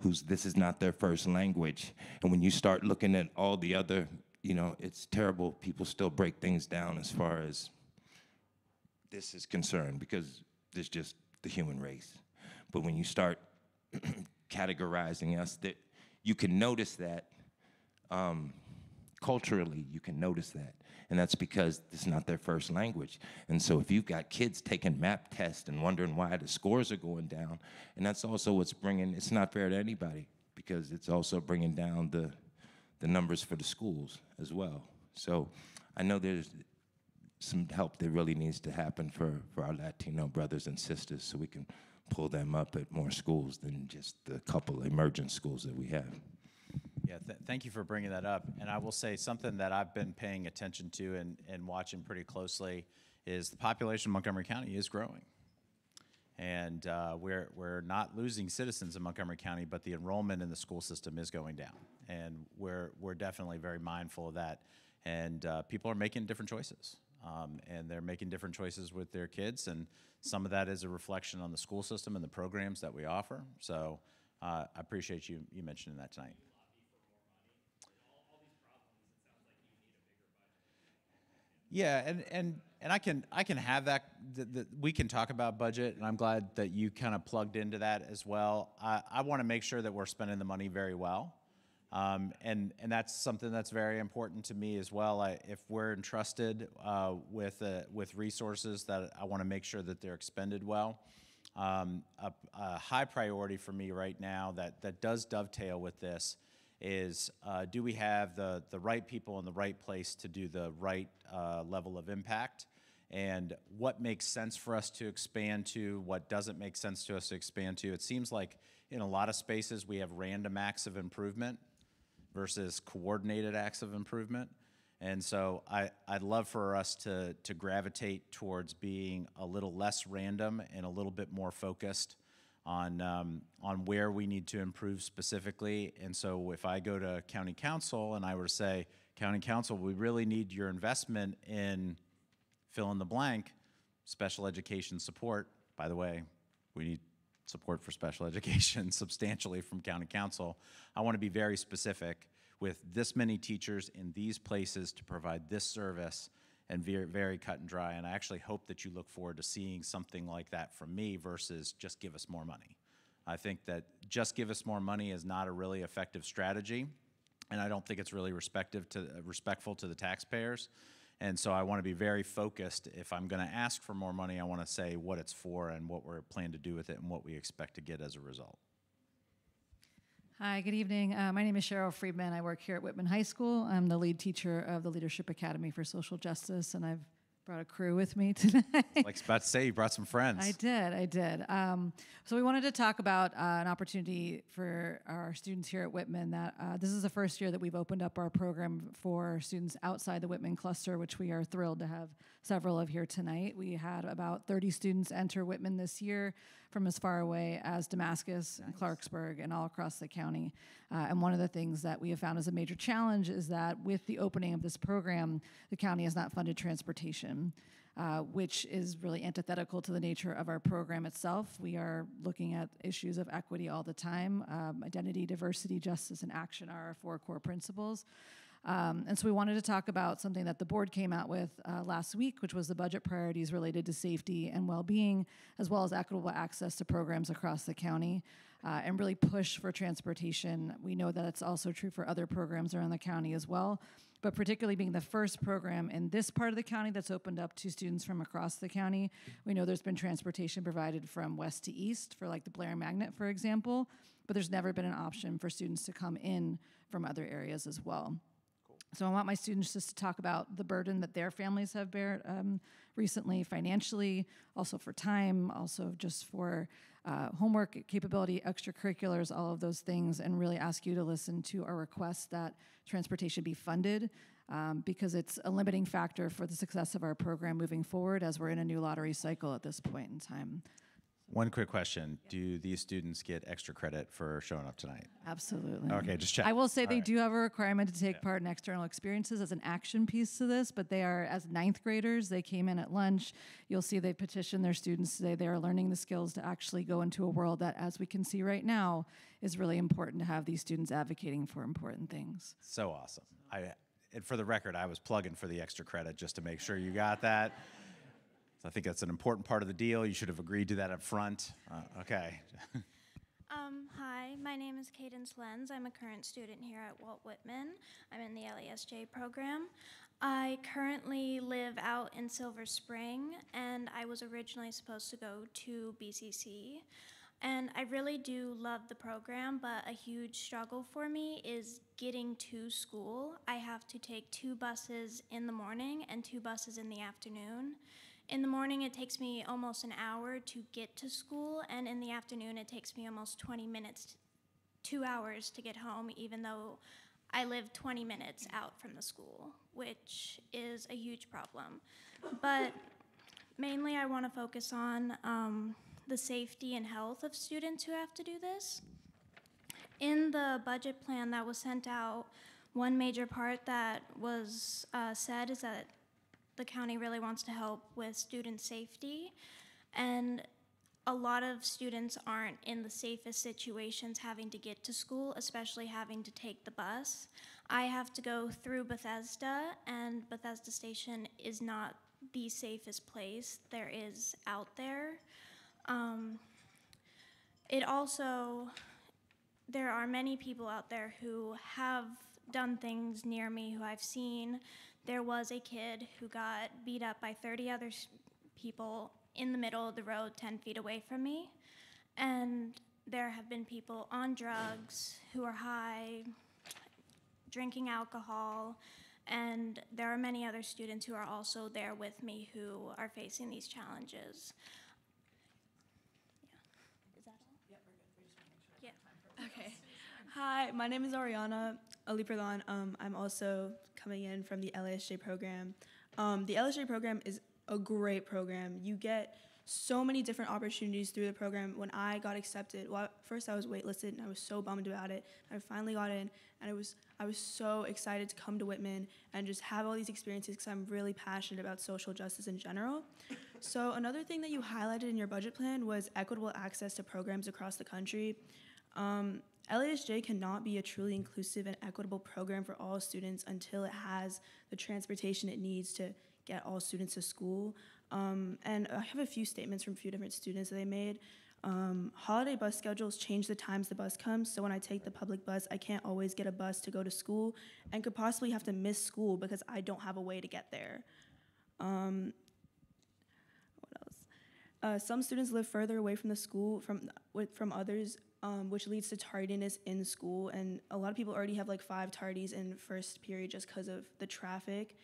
whose this is not their first language. And when you start looking at all the other, you know, it's terrible. People still break things down as far as this is concerned, because there's just the human race. But when you start categorizing us, that you can notice that culturally, you can notice that. And that's because it's not their first language. And so if you've got kids taking MAP tests and wondering why the scores are going down, and that's also what's bringing, it's not fair to anybody, because it's also bringing down the numbers for the schools as well. So I know there's some help that really needs to happen for our Latino brothers and sisters, so we can pull them up at more schools than just the couple emergent schools that we have.
Yeah, thank you for bringing that up. And I will say something that I've been paying attention to and watching pretty closely is the population of Montgomery County is growing. And we're not losing citizens in Montgomery County, but the enrollment in the school system is going down. And we're definitely very mindful of that. And people are making different choices. And they're making different choices with their kids. And some of that is a reflection on the school system and the programs that we offer. So I appreciate you mentioning that tonight. Yeah, and I can have that. We can talk about budget, and I'm glad that you kind of plugged into that as well. I want to make sure that we're spending the money very well, and that's something that's very important to me as well. If we're entrusted with resources, that I want to make sure that they're expended well. A high priority for me right now that does dovetail with this is do we have the right people in the right place to do the right level of impact, and what makes sense for us to expand to, what doesn't make sense to us to expand to. It seems like in a lot of spaces we have random acts of improvement versus coordinated acts of improvement. And so I'd love for us to gravitate towards being a little less random and a little bit more focused on where we need to improve specifically. And so if I go to County Council and I were to say, County Council, we really need your investment in fill in the blank, special education support. By the way, we need support for special education substantially from County Council. I want to be very specific with this many teachers in these places to provide this service, and very, very cut and dry. And I actually hope that you look forward to seeing something like that from me versus just give us more money. I think that just give us more money is not a really effective strategy, and I don't think it's really respectful to the taxpayers. And so I want to be very focused. If I'm going to ask for more money, I want to say what it's for and what we're planning to do with it and what we expect to get as a result.
Hi, good evening. My name is Cheryl Friedman. I work here at Whitman High School. I'm the lead teacher of the Leadership Academy for Social Justice, and I've brought a crew with me today.
Like about to say, you brought some friends.
I did. So we wanted to talk about an opportunity for our students here at Whitman. That this is the first year that we've opened up our program for students outside the Whitman cluster, which we are thrilled to have several of here tonight. We had about 30 students enter Whitman this year from as far away as Damascus and Clarksburg and all across the county. And one of the things that we have found as a major challenge is that with the opening of this program, the county has not funded transportation, which is really antithetical to the nature of our program itself. We are looking at issues of equity all the time. Identity, diversity, justice, and action are our 4 core principles. And so we wanted to talk about something that the board came out with last week, which was the budget priorities related to safety and well-being, as well as equitable access to programs across the county, and really push for transportation. We know that it's also true for other programs around the county as well, but particularly being the first program in this part of the county that's opened up to students from across the county. We know there's been transportation provided from west to east for like the Blair Magnet, for example, but there's never been an option for students to come in from other areas as well. So I want my students just to talk about the burden that their families have bared recently financially, also for time, also just for homework capability, extracurriculars, all of those things, and really ask you to listen to our request that transportation be funded because it's a limiting factor for the success of our program moving forward as we're in a new lottery cycle at this point in time.
One quick question. Do these students get extra credit for showing up tonight?
Absolutely.
Okay, just check.
I will say they do have a requirement to take part in external experiences as an action piece to this, but they are, as 9th graders, they came in at lunch. You'll see they petitioned their students today. They are learning the skills to actually go into a world that, as we can see right now, is really important to have these students advocating for important things.
So awesome. And for the record, I was plugging for the extra credit just to make sure you got that. So I think that's an important part of the deal. You should have agreed to that up front. Okay.
Hi, my name is Cadence Lenz. I'm a current student here at Walt Whitman. I'm in the LESJ program. I currently live out in Silver Spring, and I was originally supposed to go to BCC. And I really do love the program, but a huge struggle for me is getting to school. I have to take 2 buses in the morning and 2 buses in the afternoon. In the morning, it takes me almost an hour to get to school, and in the afternoon, it takes me almost 20 minutes 2 hours to get home, even though I live 20 minutes out from the school, which is a huge problem. But mainly I want to focus on the safety and health of students who have to do this. In the budget plan that was sent out, one major part that was said is that the county really wants to help with student safety, and a lot of students aren't in the safest situations having to get to school, especially having to take the bus. I have to go through Bethesda, and Bethesda Station is not the safest place there is out there. There are many people out there who have done things near me who I've seen. There was a kid who got beat up by 30 other people in the middle of the road 10 feet away from me. And there have been people on drugs who are high, drinking alcohol, and there are many other students who are also there with me who are facing these challenges. Yeah. Is that all? Yeah, we're good. We just want to make sure. Yeah.
Okay. Hi, my name is Ariana Alipradhan. I'm also coming in from the LASJ program. The LASJ program is a great program. You get so many different opportunities through the program. When I got accepted, well, first I was waitlisted and I was so bummed about it. I finally got in, and I was so excited to come to Whitman and just have all these experiences because I'm really passionate about social justice in general. So another thing that you highlighted in your budget plan was equitable access to programs across the country. LASJ cannot be a truly inclusive and equitable program for all students until it has the transportation it needs to get all students to school. And I have a few statements from a few different students that they made. Holiday bus schedules change the times the bus comes, so when I take the public bus, I can't always get a bus to go to school and could possibly have to miss school because I don't have a way to get there. What else? Some students live further away from the school from others, which leads to tardiness in school, and a lot of people already have like 5 tardies in first period just because of the traffic.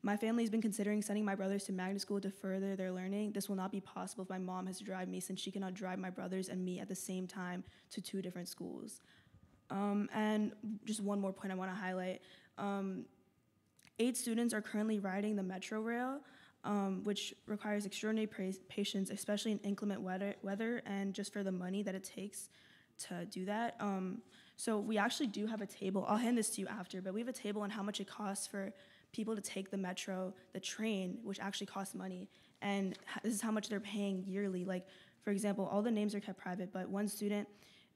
My family's been considering sending my brothers to magnet school to further their learning. This will not be possible if my mom has to drive me, since she cannot drive my brothers and me at the same time to 2 different schools. And just one more point I want to highlight. 8 students are currently riding the Metro Rail, which requires extraordinary patience, especially in inclement weather and just for the money that it takes to do that. So we actually do have a table. I'll hand this to you after, but we have a table on how much it costs for people to take the metro, the train, which actually costs money, and this is how much they're paying yearly. Like, for example, all the names are kept private, but one student,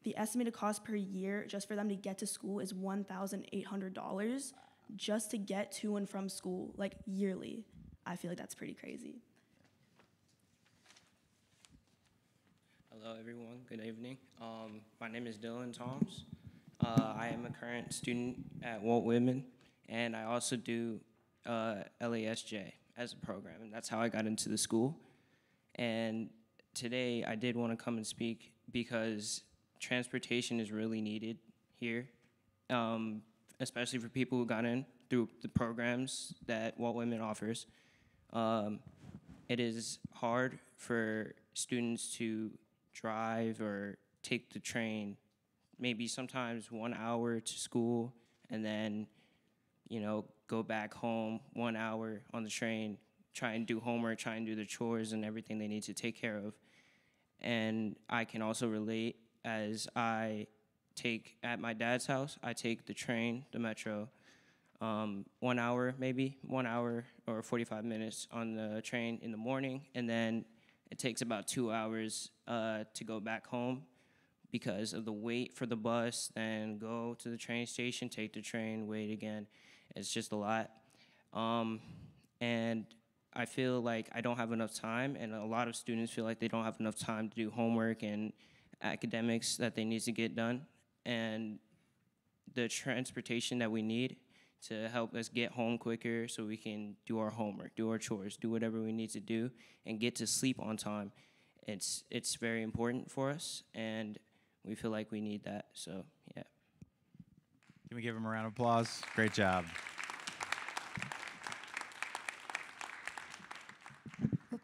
the estimated cost per year just for them to get to school is $1,800 just to get to and from school, like yearly. I feel like that's pretty crazy.
Hello, everyone. Good evening. My name is Dylan Toms. I am a current student at Walt Whitman, and I also do LASJ as a program, and that's how I got into the school. And today I did want to come and speak because transportation is really needed here, especially for people who got in through the programs that Walt Whitman offers. It is hard for students to drive or take the train, maybe sometimes 1 hour to school, and then, you know, go back home 1 hour on the train, try and do homework, try and do the chores and everything they need to take care of. And I can also relate, as I take, at my dad's house, I take the train, the metro, 1 hour maybe, 1 hour or 45 minutes on the train in the morning, and then it takes about 2 hours to go back home because of the wait for the bus, then go to the train station, take the train, wait again. It's just a lot. And I feel like I don't have enough time, and a lot of students feel like they don't have enough time to do homework and academics that they need to get done. And the transportation that we need to help us get home quicker so we can do our homework, do our chores, do whatever we need to do, and get to sleep on time, it's very important for us, and we feel like we need that, so yeah.
Can we give him a round of applause? Great job.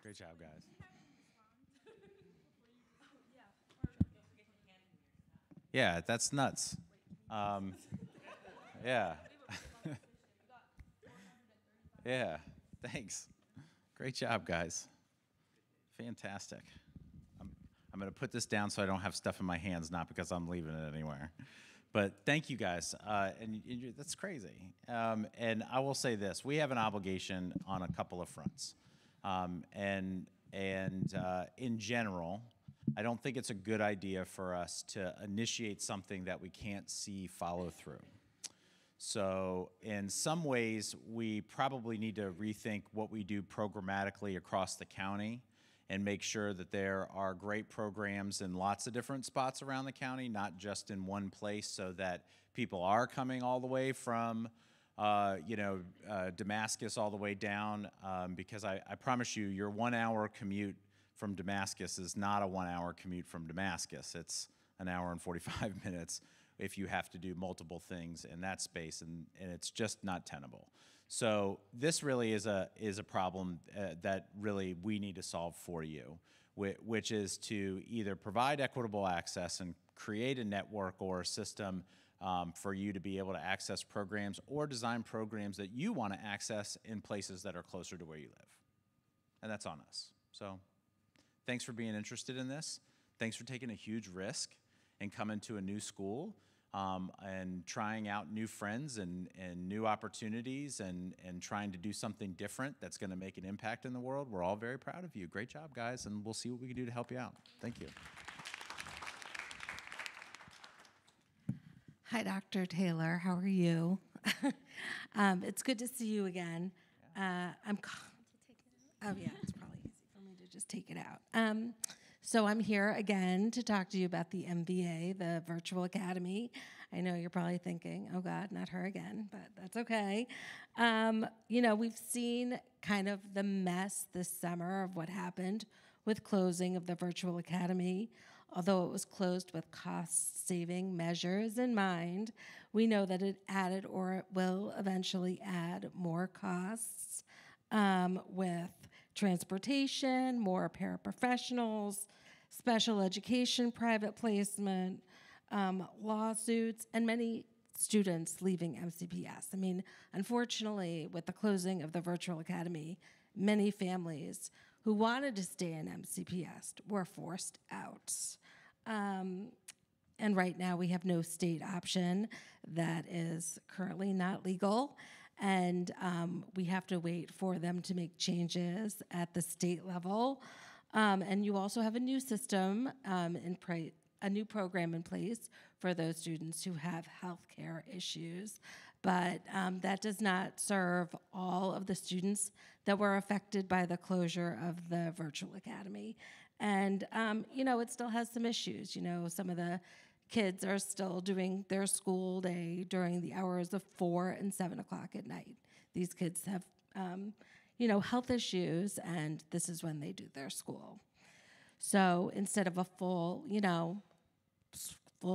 Great job, guys. Yeah, that's nuts. Yeah. Yeah, thanks. Great job, guys. Fantastic. I'm going to put this down so I don't have stuff in my hands, not because I'm leaving it anywhere. But thank you, guys. That's crazy. And I will say this. We have an obligation on a couple of fronts. In general, I don't think it's a good idea for us to initiate something that we can't see follow through. So in some ways, we probably need to rethink what we do programmatically across the county and make sure that there are great programs in lots of different spots around the county, not just in one place, so that people are coming all the way from Damascus all the way down, because I promise you, your 1 hour commute from Damascus is not a 1 hour commute from Damascus. It's an hour and 45 minutes if you have to do multiple things in that space, and it's just not tenable. So this really is a problem that really we need to solve for you, which is to either provide equitable access and create a network or a system for you to be able to access programs, or design programs that you want to access in places that are closer to where you live. And that's on us. So thanks for being interested in this. Thanks for taking a huge risk and coming to a new school. And trying out new friends and new opportunities and trying to do something different that's going to make an impact in the world. We're all very proud of you. Great job, guys, and we'll see what we can do to help you out. Thank you.
Hi, Dr. Taylor. How are you? It's good to see you again. Oh, yeah, it's probably easy for me to just take it out. So I'm here again to talk to you about the MVA, the Virtual Academy. I know you're probably thinking, oh God, not her again, but that's okay. We've seen kind of the mess this summer of what happened with closing of the Virtual Academy. Although it was closed with cost-saving measures in mind, we know that it added, or it will eventually add, more costs with transportation, more paraprofessionals, special education, private placement, lawsuits, and many students leaving MCPS. I mean, unfortunately, with the closing of the Virtual Academy, many families who wanted to stay in MCPS were forced out. And right now we have no state option that is currently not legal. And we have to wait for them to make changes at the state level. And you also have a new system, a new program in place for those students who have healthcare issues. But that does not serve all of the students that were affected by the closure of the Virtual Academy. And, it still has some issues. Some of the kids are still doing their school day during the hours of 4 and 7 o'clock at night. These kids have, health issues, and this is when they do their school. So instead of a full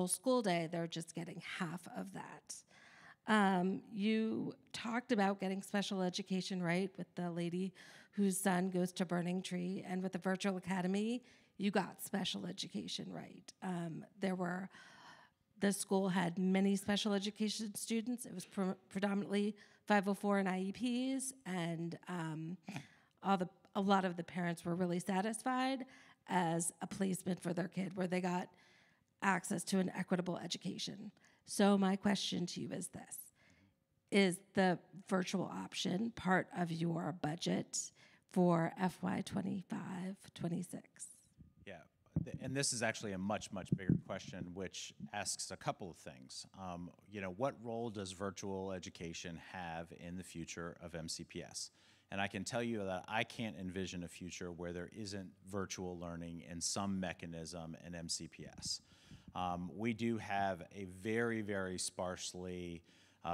school day, they're just getting half of that. You talked about getting special education right with the lady whose son goes to Burning Tree, and with the Virtual Academy, you got special education right. The school had many special education students. It was predominantly 504 and IEPs, and a lot of the parents were really satisfied as a placement for their kid where they got access to an equitable education. So my question to you is this: is the virtual option part of your budget for FY 25-26?
Yeah, and this is actually a much, much bigger question, which asks a couple of things. What role does virtual education have in the future of MCPS? And I can tell you that I can't envision a future where there isn't virtual learning in some mechanism in MCPS. We do have a very, very sparsely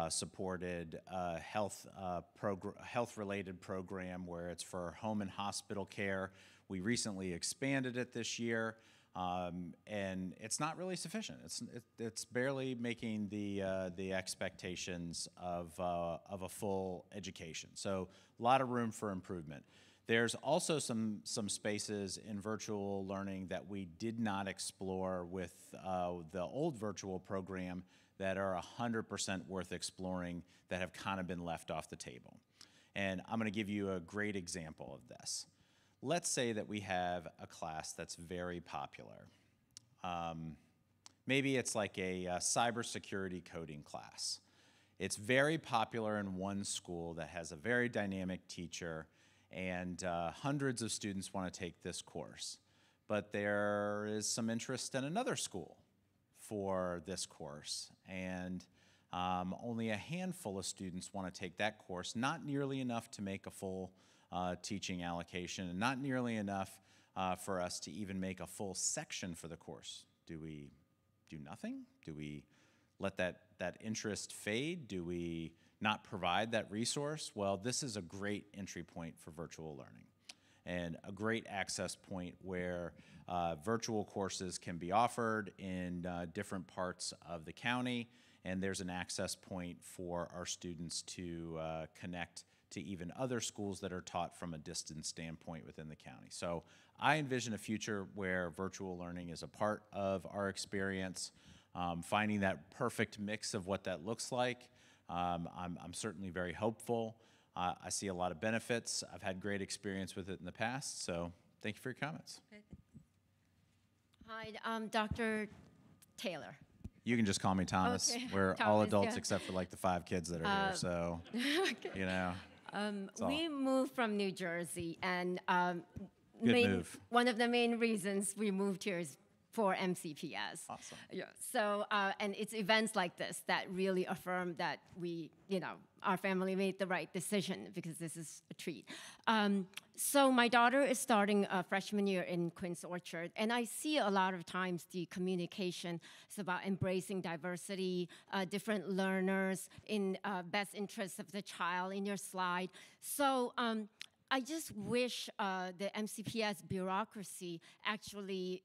supported health-related program where it's for home and hospital care. We recently expanded it this year, and it's not really sufficient. It's barely making the expectations of a full education. So a lot of room for improvement. There's also some spaces in virtual learning that we did not explore with the old virtual program that are 100% worth exploring that have kind of been left off the table. And I'm going to give you a great example of this. Let's say that we have a class that's very popular. Maybe it's like a cybersecurity coding class. It's very popular in one school that has a very dynamic teacher, and hundreds of students want to take this course. But there is some interest in another school for this course, and only a handful of students want to take that course, not nearly enough to make a full teaching allocation, and not nearly enough for us to even make a full section for the course. Do we do nothing? Do we let that interest fade? Do we not provide that resource? Well, this is a great entry point for virtual learning and a great access point where virtual courses can be offered in different parts of the county, and there's an access point for our students to connect to even other schools that are taught from a distance standpoint within the county. So I envision a future where virtual learning is a part of our experience. Finding that perfect mix of what that looks like, I'm certainly very hopeful. I see a lot of benefits. I've had great experience with it in the past, so thank you for your comments.
Okay. Hi, I'm Dr. Taylor.
You can just call me Thomas.
Okay.
We're
Thomas,
all adults
yeah.
except for like the 5 kids that are here, so,
Okay.
you know.
We moved from New Jersey, and
Good move.
one of the main reasons we moved here is for MCPS.
Awesome.
Yeah. So, and it's events like this that really affirm that we, our family made the right decision, because this is a treat. So my daughter is starting a freshman year in Quince Orchard, and I see a lot of times the communication is about embracing diversity, different learners in best interest of the child in your slide. So I just wish the MCPS bureaucracy actually,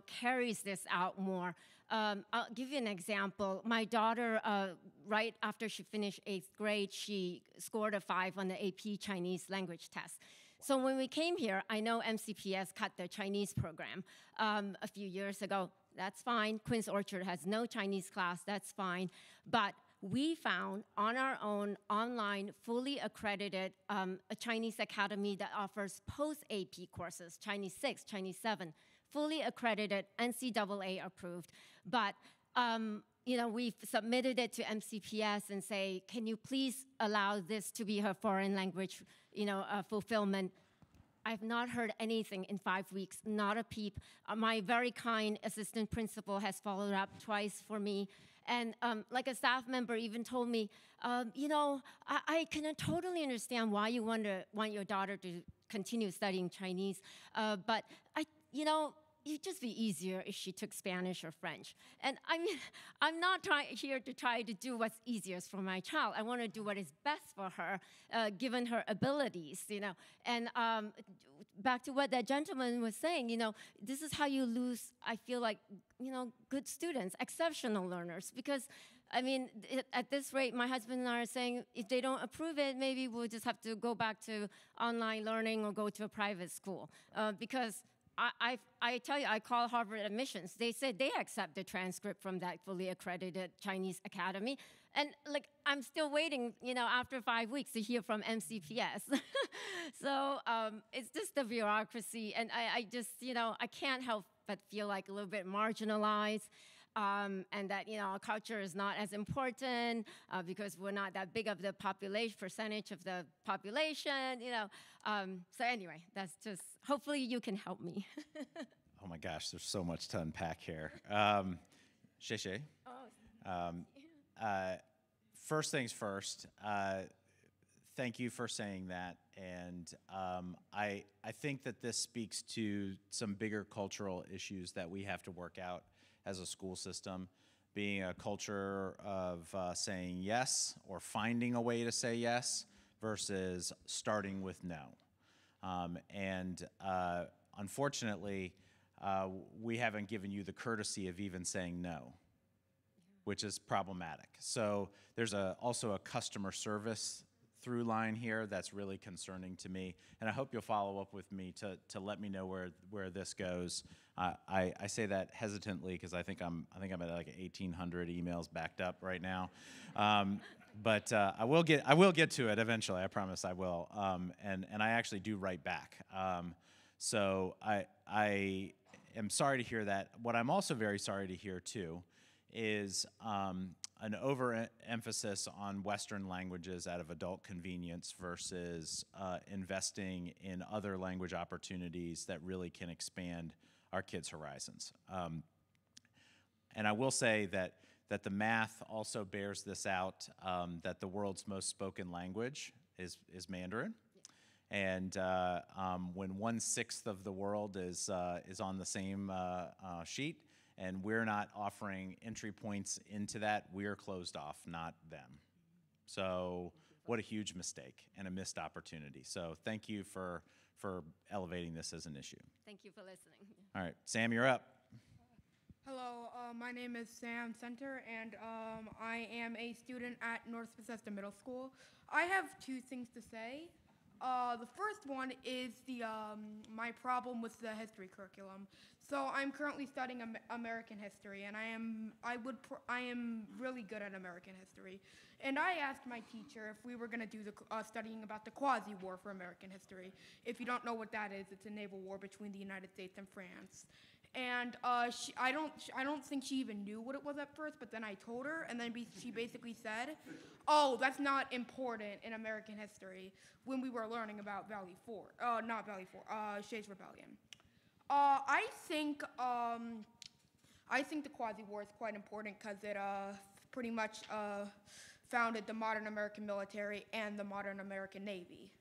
carries this out more. I'll give you an example. My daughter, right after she finished 8th grade, she scored a 5 on the AP Chinese language test. So when we came here, I know MCPS cut the Chinese program a few years ago. That's fine. Quince Orchard has no Chinese class. That's fine. But we found on our own online, fully accredited, a Chinese academy that offers post-AP courses, Chinese 6, Chinese 7, fully accredited, NCAA approved. But we've submitted it to MCPS and say, can you please allow this to be her foreign language, fulfillment? I've not heard anything in 5 weeks, not a peep. My very kind assistant principal has followed up twice for me. And like a staff member even told me, I can totally understand why you want your daughter to continue studying Chinese, but it'd just be easier if she took Spanish or French. And I mean, I'm not here to try to do what's easiest for my child. I want to do what is best for her, given her abilities, And back to what that gentleman was saying, this is how you lose, I feel like, good students, exceptional learners. Because, I mean, at this rate, my husband and I are saying, if they don't approve it, maybe we'll just have to go back to online learning or go to a private school. Because I tell you, I call Harvard admissions. They said they accept the transcript from that fully accredited Chinese academy. And I'm still waiting, after 5 weeks to hear from MCPS. So it's just the bureaucracy. And I just, I can't help but feel like a little bit marginalized. And that, our culture is not as important because we're not that big of the percentage of the population, So anyway, that's just, hopefully you can help me.
Oh my gosh, there's so much to unpack here. Sheshe. First things first, thank you for saying that. And I think that this speaks to some bigger cultural issues that we have to work out as a school system, being a culture of saying yes or finding a way to say yes versus starting with no. Unfortunately, we haven't given you the courtesy of even saying no, which is problematic. So there's also a customer service through line here that's really concerning to me, and I hope you'll follow up with me to let me know where this goes. I say that hesitantly because I think I'm at like 1,800 emails backed up right now, but I will get to it eventually. I promise I will, and I actually do write back. So I am sorry to hear that. What I'm also very sorry to hear too is an overemphasis on Western languages out of adult convenience versus investing in other language opportunities that really can expand our kids' horizons. And I will say that the math also bears this out, that the world's most spoken language is Mandarin. And when 1/6 of the world is on the same sheet, and we're not offering entry points into that, we're closed off, not them. So what a huge mistake and a missed opportunity. So thank you for elevating this as an issue.
Thank you for listening.
All right, Sam, you're up.
Hello, my name is Sam Center, and I am a student at North Bethesda Middle School. I have two things to say. The first one is my problem with the history curriculum. So I'm currently studying American history, and I am really good at American history. And I asked my teacher if we were going to do the studying about the Quasi-War for American history. If you don't know what that is, it's a naval war between the United States and France. And I don't think she even knew what it was at first, but then I told her, and then she basically said, "Oh, that's not important in American history," when we were learning about Shays Rebellion. I think the Quasi-War is quite important because it pretty much founded the modern American military and the modern American Navy.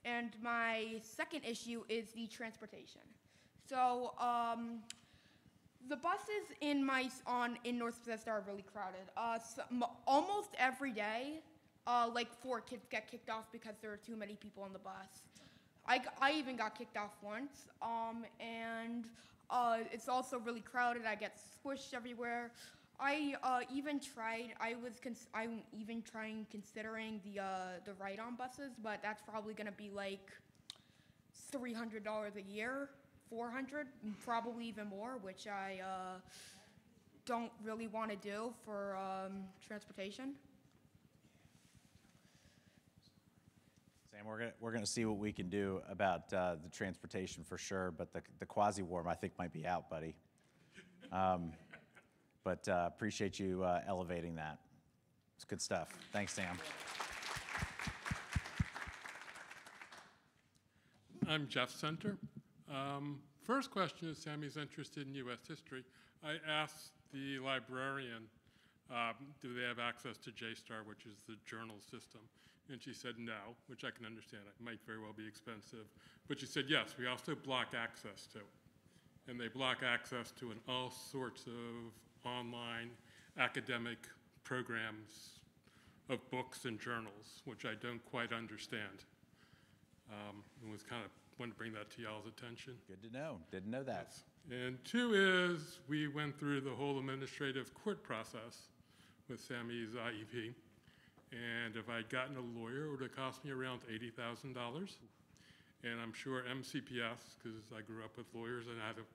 And my second issue is the transportation. So the buses in North Bethesda are really crowded. Almost every day, like 4 kids get kicked off because there are too many people on the bus. I even got kicked off once, and it's also really crowded. I get squished everywhere. I'm even considering the ride-on buses, but that's probably gonna be like $300 a year, $400, probably even more, which I don't really want to do for transportation.
Sam, we're gonna see what we can do about the transportation for sure, but the Quasi-War I think might be out, buddy. But appreciate you elevating that. It's good stuff. Thanks, Sam.
I'm Jeff Center. First question is, Sammy's interested in U.S. history. I asked the librarian, do they have access to JSTOR, which is the journal system? And she said no, which I can understand. It might very well be expensive. But she said, yes, we also block access to. And they block access to all sorts of online academic programs of books and journals, which I don't quite understand. And was kind of wanted to bring that to y'all's attention.
Good to know. Didn't know that.
Yes. And 2 is we went through the whole administrative court process with Sammy's IEP. And if I'd gotten a lawyer, it would have cost me around $80,000. And I'm sure MCPS, because I grew up with lawyers and I had to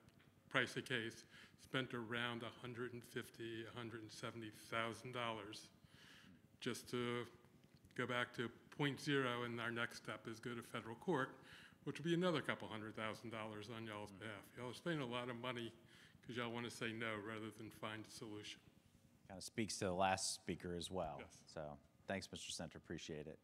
price a case, spent around $150,000, $170,000 just to go back to point 0, and our next step is go to federal court, which will be another couple $100,000 on y'all's behalf. Y'all are spending a lot of money because y'all want to say no rather than find a solution.
Kind of speaks to the last speaker as well.
Yes.
So thanks, Mr. Center. Appreciate it.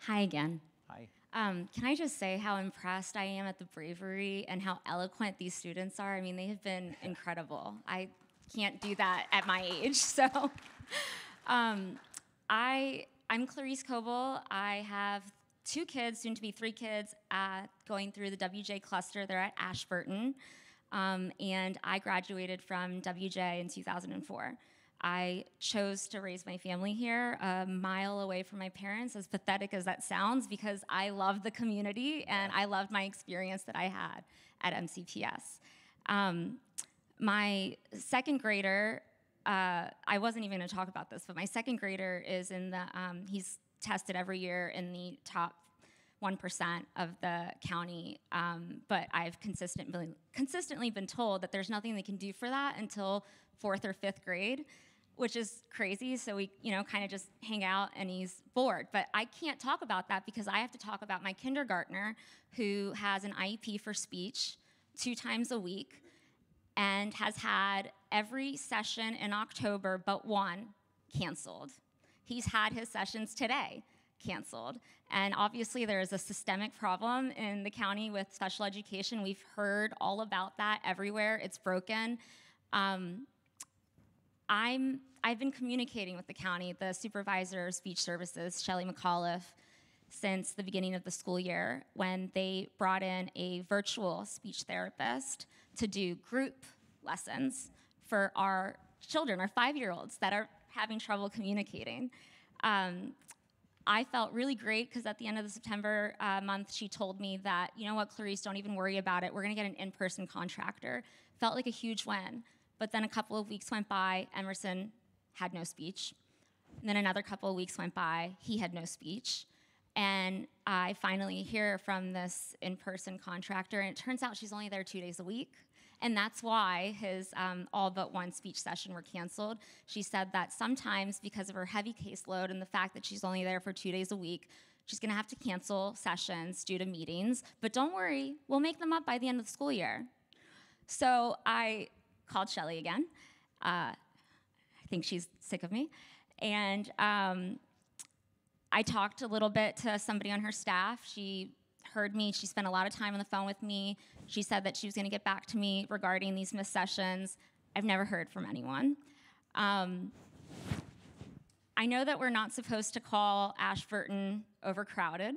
Hi again.
Hi.
Can I just say how impressed I am at the bravery and how eloquent these students are? I mean, they have been incredible. I can't do that at my age. So I'm Clarice Coble. I have 2 kids, soon to be 3 kids, going through the WJ cluster. They're at Ashburton. And I graduated from WJ in 2004. I chose to raise my family here, a mile away from my parents, as pathetic as that sounds, because I love the community and I loved my experience that I had at MCPS. My second grader I wasn't even going to talk about this, but my second grader is in the, he's tested every year in the top 1% of the county, but I've consistently been told that there's nothing they can do for that until 4th or 5th grade, which is crazy. So we, kind of just hang out and he's bored. But I can't talk about that because I have to talk about my kindergartner who has an IEP for speech 2 times a week and has had every session in October but one canceled. He's had his sessions today canceled. And obviously there is a systemic problem in the county with special education. We've heard all about that everywhere. It's broken. I've been communicating with the county, the supervisor of speech services, Shelley McAuliffe, since the beginning of the school year when they brought in a virtual speech therapist to do group lessons for our children, our 5-year-olds that are having trouble communicating. I felt really great because at the end of the September month, she told me that, you know what, Clarice, don't even worry about it. We're going to get an in-person contractor. Felt like a huge win. But then a couple of weeks went by, Emerson had no speech. And then another couple of weeks went by, he had no speech. And I finally hear from this in-person contractor, and it turns out she's only there 2 days a week. And that's why his all but one speech session were canceled. She said that sometimes because of her heavy caseload and the fact that she's only there for 2 days a week, she's gonna have to cancel sessions due to meetings. But don't worry, we'll make them up by the end of the school year. So I called Shelley again. I think she's sick of me. And I talked a little bit to somebody on her staff. She heard me. She spent a lot of time on the phone with me. She said that she was going to get back to me regarding these missed sessions. I've never heard from anyone. I know that we're not supposed to call Ashburton overcrowded.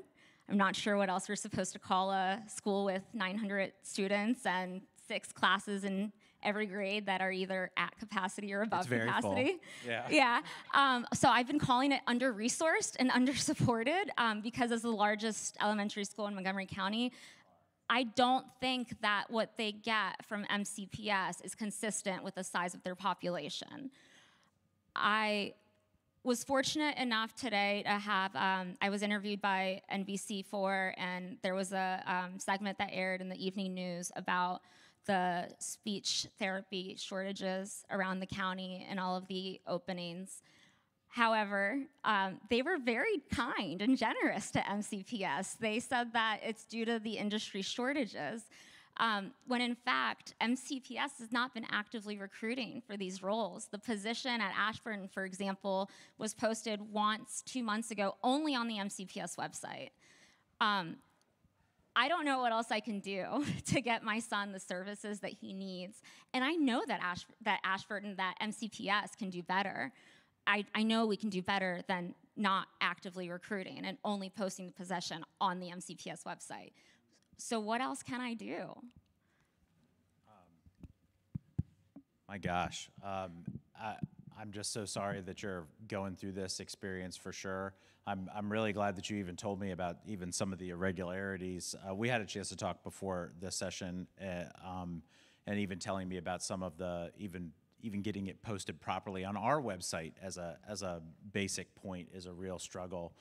I'm not sure what else we're supposed to call a school with 900 students and 6 classes in every grade that are either at capacity or above capacity.
Full. Yeah.
So I've been calling it under-resourced and under-supported because as the largest elementary school in Montgomery County, I don't think that what they get from MCPS is consistent with the size of their population. I was fortunate enough today to have, I was interviewed by NBC4, and there was a segment that aired in the evening news about the speech therapy shortages around the county and all of the openings. However, they were very kind and generous to MCPS. They said that it's due to the industry shortages, when in fact, MCPS has not been actively recruiting for these roles. The position at Ashburton, for example, was posted once 2 months ago only on the MCPS website. I don't know what else I can do to get my son the services that he needs. And I know that Ashburton, that MCPS can do better. I know we can do better than not actively recruiting and only posting the position on the MCPS website. So what else can I do?
My gosh. I'm just so sorry that you're going through this experience for sure. I'm really glad that you even told me about even some of the irregularities. We had a chance to talk before this session, and even telling me about some of the even getting it posted properly on our website as a basic point is a real struggle,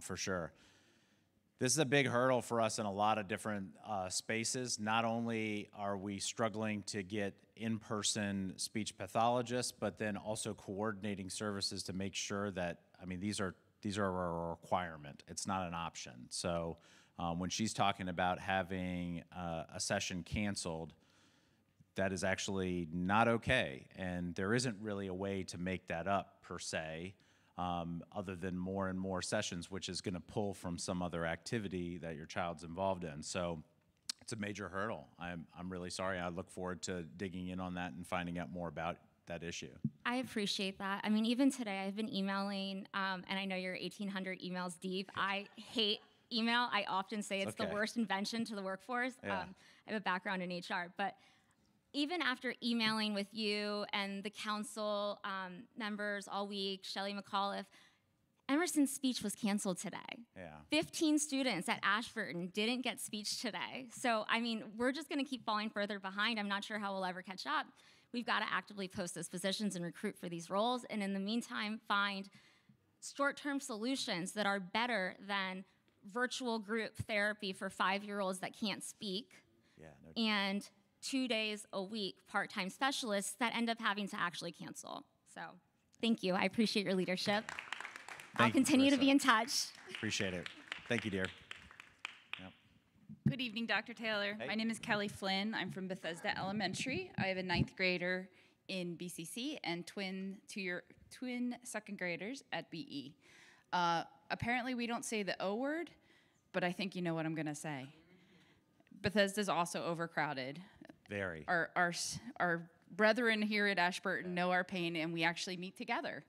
for sure. This is a big hurdle for us in a lot of different spaces. Not only are we struggling to get in-person speech pathologists, but then also coordinating services to make sure that, I mean, these are a requirement. It's not an option. So when she's talking about having a session canceled, that is actually not okay. And there isn't really a way to make that up per se, other than more and more sessions, which is gonna pull from some other activity that your child's involved in. So it's a major hurdle. I'm really sorry. I look forward to digging in on that and finding out more about that issue.
I appreciate that. I mean, even today I've been emailing, and I know you're 1,800 emails deep. I hate email. I often say it's
okay.
the worst invention to the workforce.
Yeah.
I have a background in HR, but even after emailing with you and the council members all week, Shelley McAuliffe, Emerson's speech was canceled today.
Yeah.
15 students at Ashburton didn't get speech today. So, I mean, we're just gonna keep falling further behind. I'm not sure how we'll ever catch up. we've got to actively post those positions and recruit for these roles. And in the meantime, find short-term solutions that are better than virtual group therapy for 5-year-olds that can't speak, and 2 days a week part-time specialists that end up having to actually cancel. So thank you. I appreciate your leadership. I'll continue to be in touch.
Appreciate it. Thank you, dear. Yep.
Good evening, Dr. Taylor. My name is Kelly Flynn. I'm from Bethesda Elementary. I have a 9th grader in BCC and twin second graders at BE. Apparently, we don't say the O word, but I think you know what I'm going to say. Bethesda's also overcrowded.
Very.
Our brethren here at Ashburton know our pain, and we actually meet together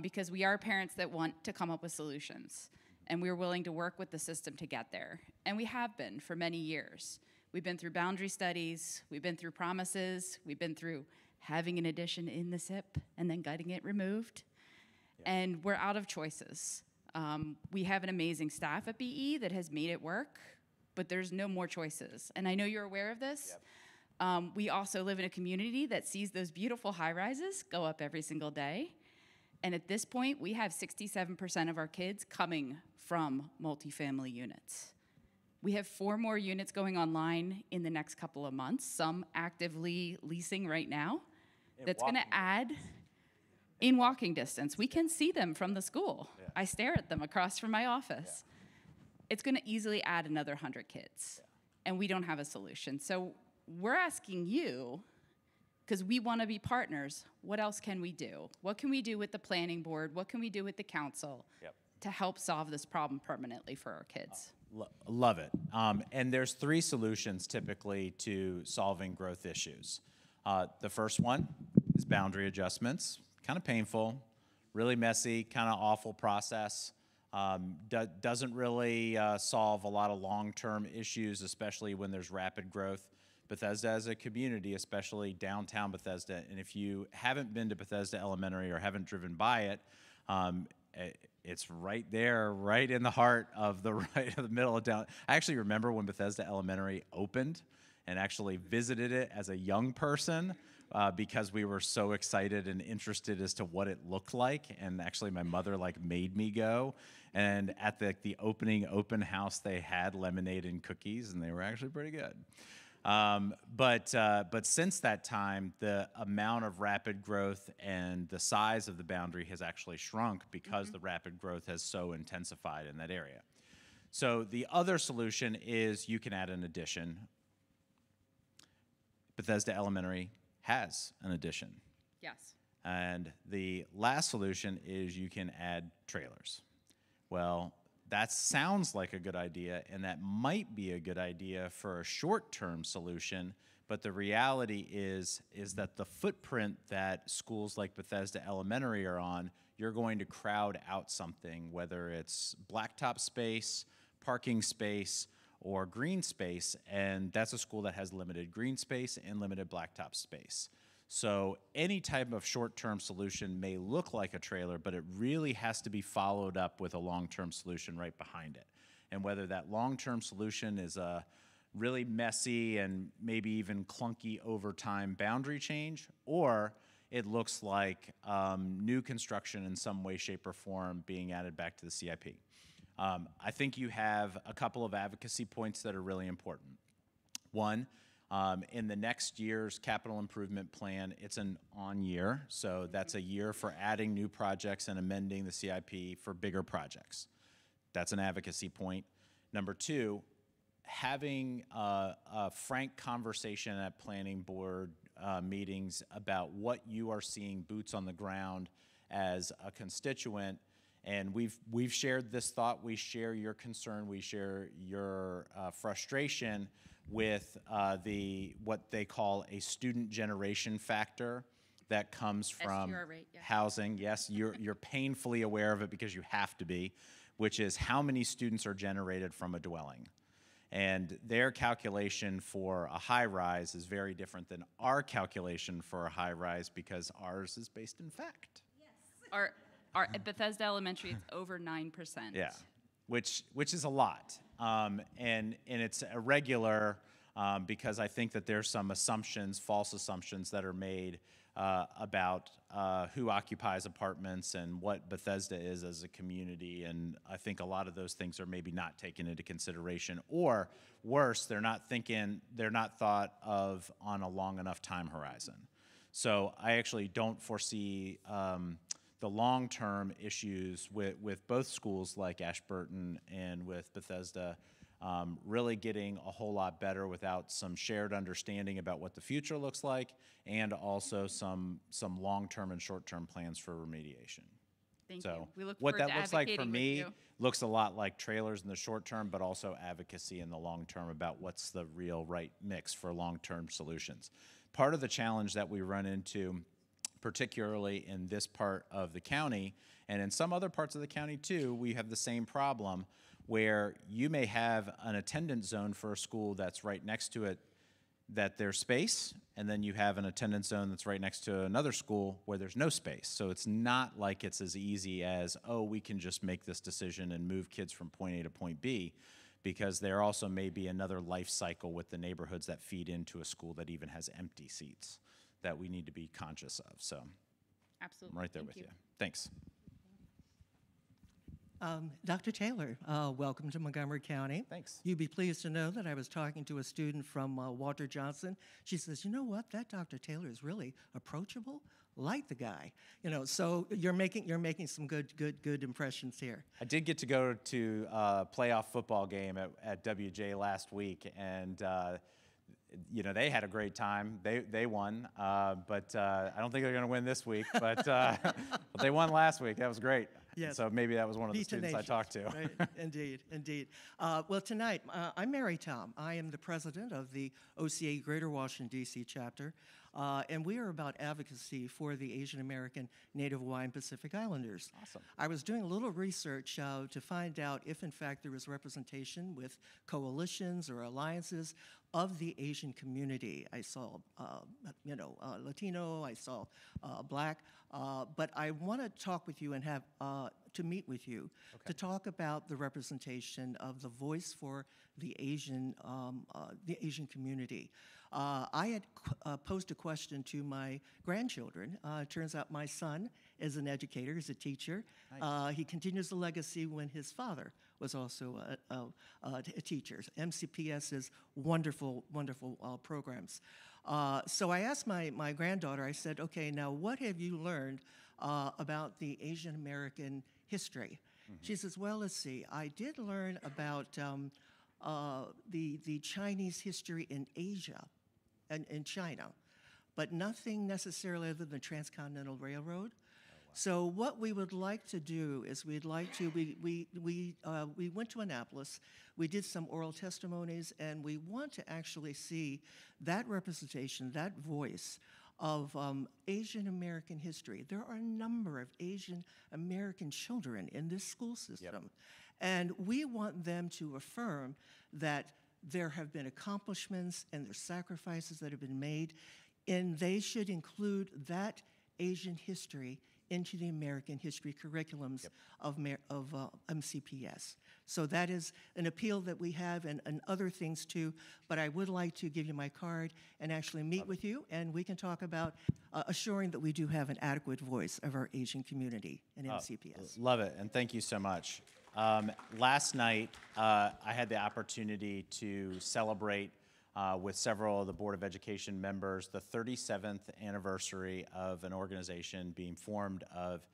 because we are parents that want to come up with solutions, and we're willing to work with the system to get there. And we have been for many years. We've been through boundary studies, we've been through promises, we've been through having an addition in the SIP and then getting it removed, and we're out of choices. We have an amazing staff at BE that has made it work, but there's no more choices. And I know you're aware of this. We also live in a community that sees those beautiful high-rises go up every single day. And at this point, we have 67% of our kids coming from multifamily units. We have 4 more units going online in the next couple of months, some actively leasing right now. That's going to add in walking distance. We can see them from the school. I stare at them across from my office. It's going to easily add another 100 kids, and we don't have a solution. So we're asking you, because we want to be partners, what else can we do? What can we do with the planning board? What can we do with the council to help solve this problem permanently for our kids?
Love it. And there's 3 solutions typically to solving growth issues. The first one is boundary adjustments. Kind of painful, really messy, kind of awful process. Doesn't really solve a lot of long-term issues, especially when there's rapid growth. Bethesda as a community, especially downtown Bethesda, and if you haven't been to Bethesda Elementary or haven't driven by it, it's right there, right in the heart of the middle of town. I actually remember when Bethesda Elementary opened and actually visited it as a young person because we were so excited and interested as to what it looked like. And actually my mother made me go. And at the opening open house, they had lemonade and cookies, and they were actually pretty good. But since that time, the amount of rapid growth and the size of the boundary has actually shrunk because the rapid growth has so intensified in that area. So the other solution is you can add an addition. Bethesda Elementary has an addition.
Yes.
And the last solution is you can add trailers. Well, that sounds like a good idea, and that might be a good idea for a short-term solution, but the reality is that the footprint that schools like Bethesda Elementary are on, you're going to crowd out something, whether it's blacktop space, parking space, or green space, and that's a school that has limited green space and limited blacktop space. So any type of short-term solution may look like a trailer, but it really has to be followed up with a long-term solution right behind it. And whether that long-term solution is a really messy and maybe even clunky over time boundary change, or it looks like new construction in some way, shape, or form being added back to the CIP. I think you have a couple of advocacy points that are really important. One, in the next year's capital improvement plan, it's an on year, so that's a year for adding new projects and amending the CIP for bigger projects. That's an advocacy point. Number 2, having a frank conversation at planning board meetings about what you are seeing boots on the ground as a constituent. And we've shared this thought, we share your concern, we share your frustration with what they call a student generation factor that comes from housing. Yes, you're painfully aware of it because you have to be, which is how many students are generated from a dwelling. And their calculation for a high rise is very different than our calculation for a high rise because ours is based in fact.
Yes. At Bethesda Elementary, it's over 9%.
Yeah, which is a lot, and it's irregular because I think that there's some assumptions, false assumptions that are made about who occupies apartments and what Bethesda is as a community, and I think a lot of those things are maybe not taken into consideration, or worse, they're not thought of on a long enough time horizon. So I actually don't foresee the long-term issues with both schools like Ashburton and with Bethesda really getting a whole lot better without some shared understanding about what the future looks like, and also some long-term and short-term plans for remediation.
Thank
so
you. We look
what
forward
that
to
looks like for
advocating with
me
you.
looks a lot like trailers in the short term, but also advocacy in the long term about what's the real right mix for long-term solutions. Part of the challenge that we run into, particularly in this part of the county, and in some other parts of the county too, we have the same problem where you may have an attendance zone for a school that's right next to it, that there's space, and then you have an attendance zone that's right next to another school where there's no space. So it's not like it's as easy as, oh, we can just make this decision and move kids from point A to point B, because there also may be another life cycle with the neighborhoods that feed into a school that even has empty seats that we need to be conscious of. So
Absolutely.
I'm right there with you. Thanks.
Dr. Taylor, welcome to Montgomery County.
Thanks.
You'd be pleased to know that I was talking to a student from Walter Johnson. She says, you know what, that Dr. Taylor is really approachable, like the guy. You know, so you're making some good impressions here.
I did get to go to a playoff football game at WJ last week, and you know, they had a great time. They won, but I don't think they're going to win this week. But they won last week. That was great.
Yes.
So maybe that was one of the
Be
students I
tenacious,
talked to.
Right? Indeed, indeed. Well, tonight, I'm Mary Tom. I am the president of the OCA Greater Washington, D.C. chapter, and we are about advocacy for the Asian American, Native Hawaiian, Pacific Islanders.
Awesome.
I was doing a little research to find out if, in fact, there was representation with coalitions or alliances of the Asian community. I saw, Latino, I saw Black, but I want to talk with you and have to meet with you to talk about the representation of the voice for the Asian community. I had posed a question to my grandchildren. It turns out my son is an educator, he's a teacher. Nice. He continues the legacy when his father was also a teacher. MCPS is wonderful programs. So I asked my granddaughter, I said, okay, now what have you learned about the Asian American history? Mm-hmm. She says, well, let's see, I did learn about the Chinese history in Asia and in China, but nothing necessarily other than the Transcontinental Railroad. So what we would like to do is we went to Annapolis, we did some oral testimonies, and we want to actually see that representation, that voice of Asian American history. There are a number of Asian American children in this school system, and we want them to affirm that there have been accomplishments and there's sacrifices that have been made, and they should include that Asian history into the American history curriculums of MCPS. So that is an appeal that we have, and other things too, but I would like to give you my card and actually meet with you, and we can talk about assuring that we do have an adequate voice of our Asian community in MCPS.
Love it, and thank you so much. Last night, I had the opportunity to celebrate with several of the Board of Education members the 37th anniversary of an organization being formed of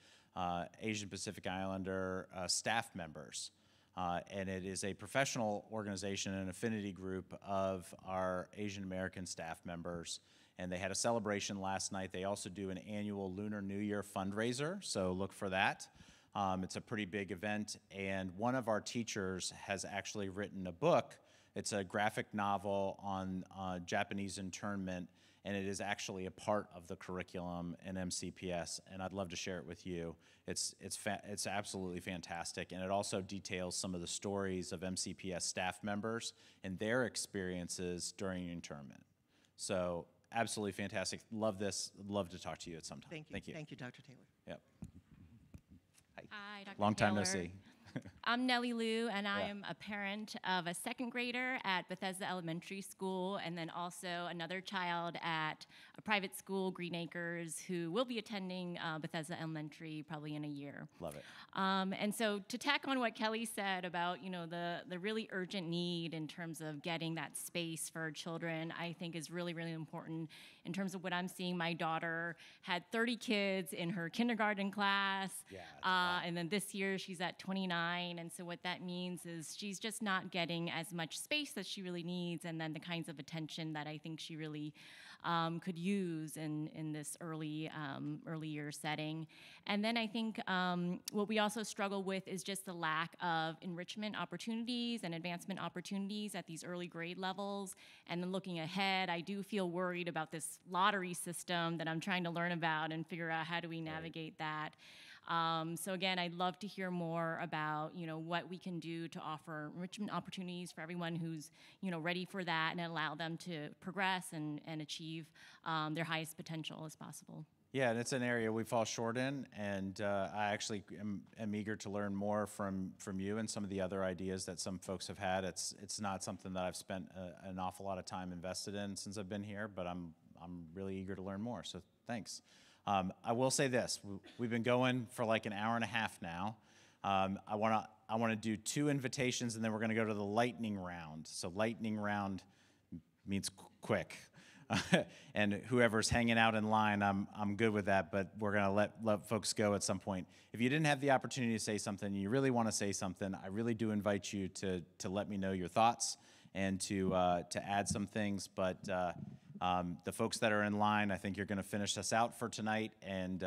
Asian Pacific Islander staff members. And it is a professional organization, an affinity group of our Asian American staff members. And they had a celebration last night. They also do an annual Lunar New Year fundraiser, so look for that. It's a pretty big event, and one of our teachers has actually written a book. It's a graphic novel on Japanese internment, and it is actually a part of the curriculum in MCPS, and I'd love to share it with you. It's absolutely fantastic, and it also details some of the stories of MCPS staff members and their experiences during internment. So absolutely fantastic. Love this. Love to talk to you at some time.
Thank you.
Thank you.
Thank you, Dr. Taylor.
Yep.
Hi, Dr.
Long time no
Taylor.
see.
I'm Nellie Lou, and I am a parent of a second grader at Bethesda Elementary School, and then also another child at a private school, Green Acres, who will be attending Bethesda Elementary probably in a year.
Love it.
And so to tack on what Kelly said about, you know, the really urgent need in terms of getting that space for children, I think is really, really important in terms of what I'm seeing. My daughter had 30 kids in her kindergarten class, and then this year she's at 29. And so what that means is she's just not getting as much space that she really needs, and then the kinds of attention that I think she really could use in this early year setting. And then I think what we also struggle with is just the lack of enrichment opportunities and advancement opportunities at these early grade levels. And then looking ahead, I do feel worried about this lottery system that I'm trying to learn about and figure out how do we navigate that. So again, I'd love to hear more about, you know, what we can do to offer enrichment opportunities for everyone who's, you know, ready for that, and allow them to progress and achieve their highest potential as possible.
Yeah, and it's an area we fall short in, and I actually am eager to learn more from you and some of the other ideas that some folks have had. It's not something that I've spent an awful lot of time invested in since I've been here, but I'm really eager to learn more, so thanks. I will say this, we've been going for like an hour and a half now. I wanna do 2 invitations, and then we're gonna go to the lightning round. So lightning round means quick. And whoever's hanging out in line, I'm good with that, but we're gonna let folks go at some point. If you didn't have the opportunity to say something, you really wanna say something, I really do invite you to let me know your thoughts and to add some things, but the folks that are in line, I think you're going to finish us out for tonight, and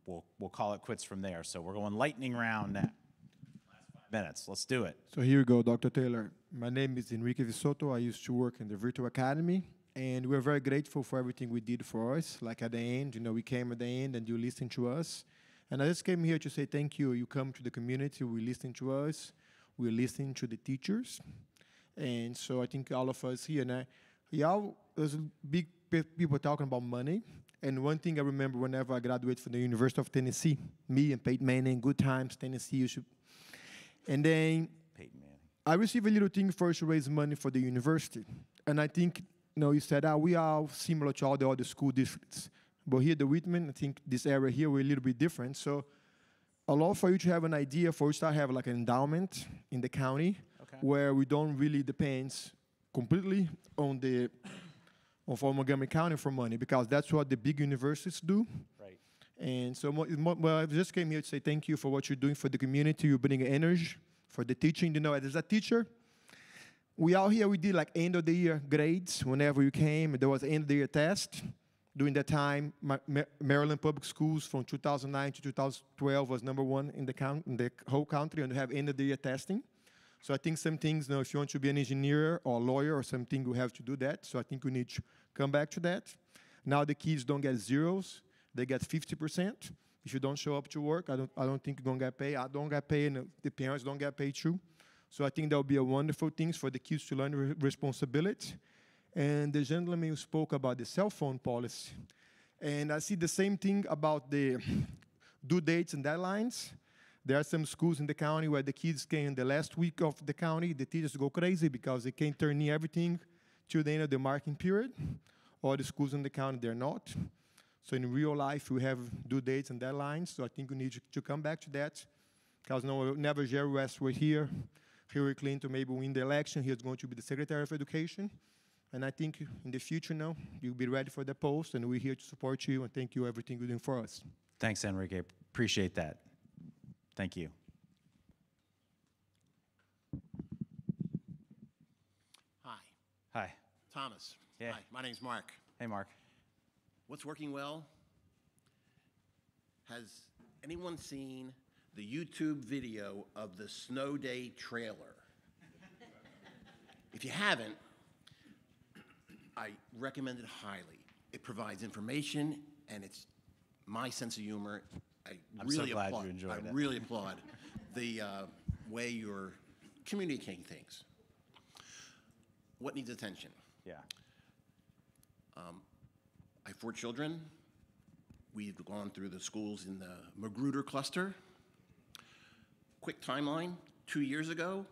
we'll call it quits from there. So we're going lightning round now. Last 5 minutes. Let's do it.
So here we go, Dr. Taylor. My name is Enrique Visotto. I used to work in the Virtual Academy, and we're very grateful for everything we did for us. Like at the end, you know, we came at the end and you listened to us. And I just came here to say thank you. You come to the community, we listen to us, we listen to the teachers. And so I think all of us here, and there's big people talking about money. And one thing I remember whenever I graduated from the University of Tennessee, me and Peyton Manning, good times, Tennessee. And then I received a little thing first to raise money for the university. And I think, you know, you said, we are similar to all the other school districts. But here, the Whitman, I think this area here, we're a little bit different. So allow for you to have an idea for you to have like an endowment in the county where we don't really depend completely on for Montgomery County for money, because that's what the big universities do.
Right.
And so well, I just came here to say thank you for what you're doing for the community. You bring energy for the teaching. You know, as a teacher, we out here, we did like end of the year grades whenever you came. There was end of the year test. During that time, Maryland Public Schools from 2009 to 2012 was #1 in the whole country, and we have end of the year testing. So I think some things, you know, if you want to be an engineer or a lawyer or something, you have to do that. So I think we need to come back to that. Now the kids don't get zeros; they get 50%. If you don't show up to work, I don't think you're gonna get paid. I don't get paid, and the parents don't get paid too. So I think that would be a wonderful thing for the kids to learn responsibility. And the gentleman who spoke about the cell phone policy, and I see the same thing about the due dates and deadlines. There are some schools in the county where the kids came in the last week of the county. The teachers go crazy because they can't turn in everything to the end of the marking period. Or the schools in the county, they're not. So in real life, we have due dates and deadlines. So I think we need to come back to that. Because never Jerry West were here. Hillary Clinton maybe win the election. He's going to be the Secretary of Education. And I think in the future now, you'll be ready for the post, and we're here to support you, and thank you for everything you're doing for us.
Thanks, Enrique. Appreciate that. Thank you.
Hi.
Hi.
Thomas.
Yeah.
Hi, my name's Mark.
Hey, Mark.
What's working well? Has anyone seen the YouTube video of the Snow Day trailer? If you haven't, I recommend it highly. It provides information, and it's my sense of humor.
I'm so glad you enjoyed it.
I really applaud the way you're communicating things. What needs attention?
Yeah.
I have 4 children. We've gone through the schools in the Magruder cluster. quick timeline, 2 years ago,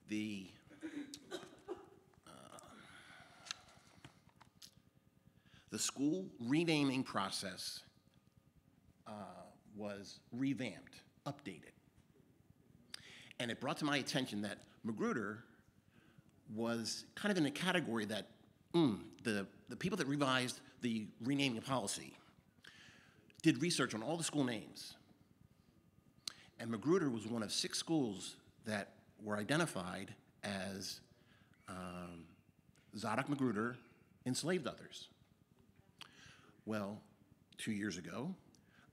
the school renaming process was revamped, updated. And it brought to my attention that Magruder was kind of in a category that the people that revised the renaming policy did research on all the school names. And Magruder was one of 6 schools that were identified as Zadok Magruder enslaved others. Well, 2 years ago,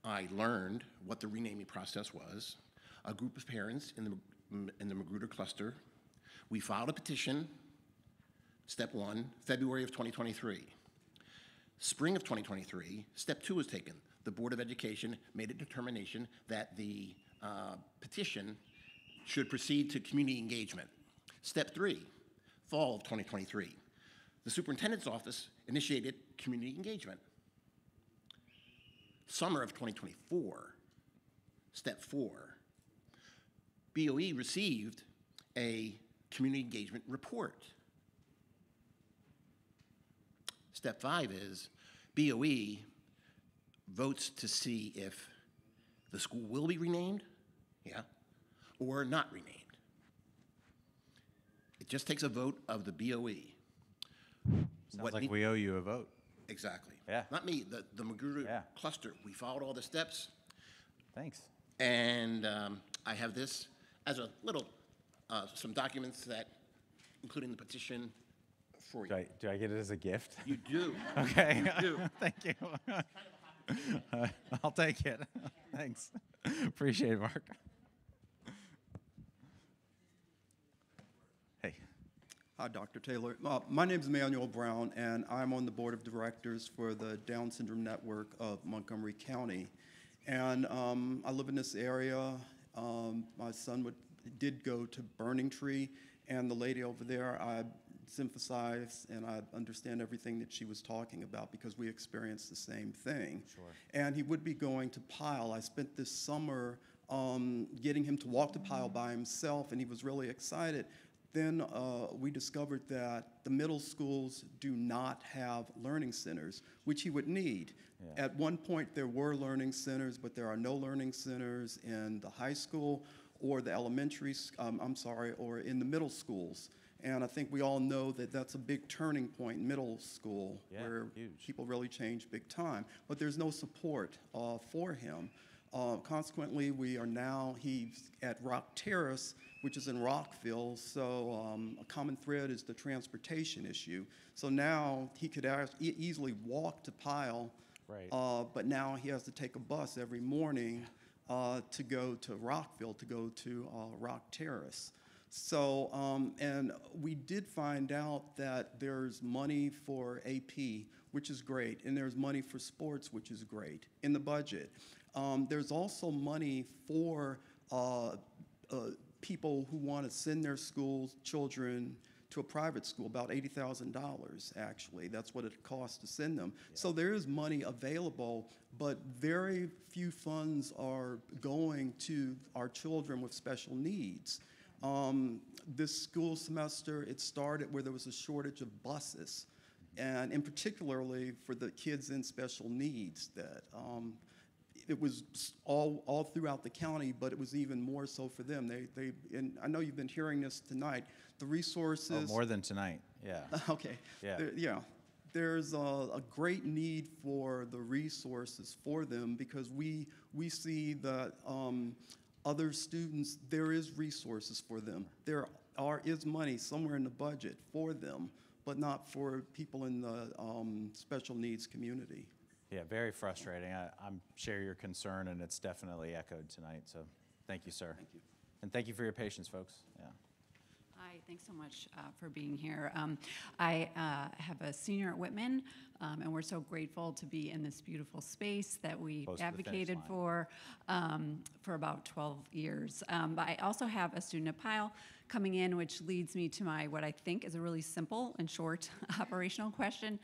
I learned what the renaming process was. A group of parents in the Magruder cluster, we filed a petition, step 1, February of 2023. Spring of 2023, step 2 was taken. The Board of Education made a determination that the petition should proceed to community engagement. Step 3, fall of 2023. The superintendent's office initiated community engagement. Summer of 2024, step 4, BOE received a community engagement report. Step 5 is BOE votes to see if the school will be renamed, or not renamed. It just takes a vote of the BOE.
Sounds like we owe you a vote.
Exactly.
Yeah.
Not me, the Magruder cluster. We followed all the steps.
Thanks.
And I have this as a little, some documents that, including the petition for you.
Do I get it as a gift?
You do.
Okay.
You do.
Thank you. I'll take it. Thanks. Appreciate it, Mark. Hey.
Hi, Dr. Taylor. My name is Manuel Brown, and I'm on the board of directors for the Down Syndrome Network of Montgomery County. And I live in this area. My son did go to Burning Tree, and the lady over there, I sympathize and I understand everything that she was talking about because we experienced the same thing.
Sure.
And he would be going to Pile. I spent this summer getting him to walk to Pile by himself, and he was really excited. Then we discovered that the middle schools do not have learning centers, which he would need. Yeah. At one point, there were learning centers, but there are no learning centers in the high school or the elementary, or in the middle schools. And I think we all know that that's a big turning point in middle school, where people really change big time. But there's no support for him. Consequently, he's at Rock Terrace, which is in Rockville, so a common thread is the transportation issue. So now he could easily walk to Pile, but now he has to take a bus every morning to go to Rockville, to go to Rock Terrace. So, and we did find out that there's money for AP, which is great, and there's money for sports, which is great, in the budget. There's also money for people who want to send their children to a private school, about $80,000 actually. That's what it costs to send them. Yeah. So there is money available, but very few funds are going to our children with special needs. This school semester, it started where there was a shortage of buses, and in particularly for the kids in special needs that it was all throughout the county, but it was even more so for them. And I know you've been hearing this tonight. The resources.
Oh, more than tonight. Yeah.
Okay.
Yeah.
There's a great need for the resources for them because we see that other students, there is resources for them. There is money somewhere in the budget for them, but not for people in the special needs community.
Yeah, very frustrating. I share your concern, and it's definitely echoed tonight. So thank you, sir.
Thank you.
And thank you for your patience, folks. Yeah.
Hi, thanks so much for being here. I have a senior at Whitman, and we're so grateful to be in this beautiful space that we advocated for about 12 years. But I also have a student at Pile coming in, which leads me to what I think is a really simple and short operational question.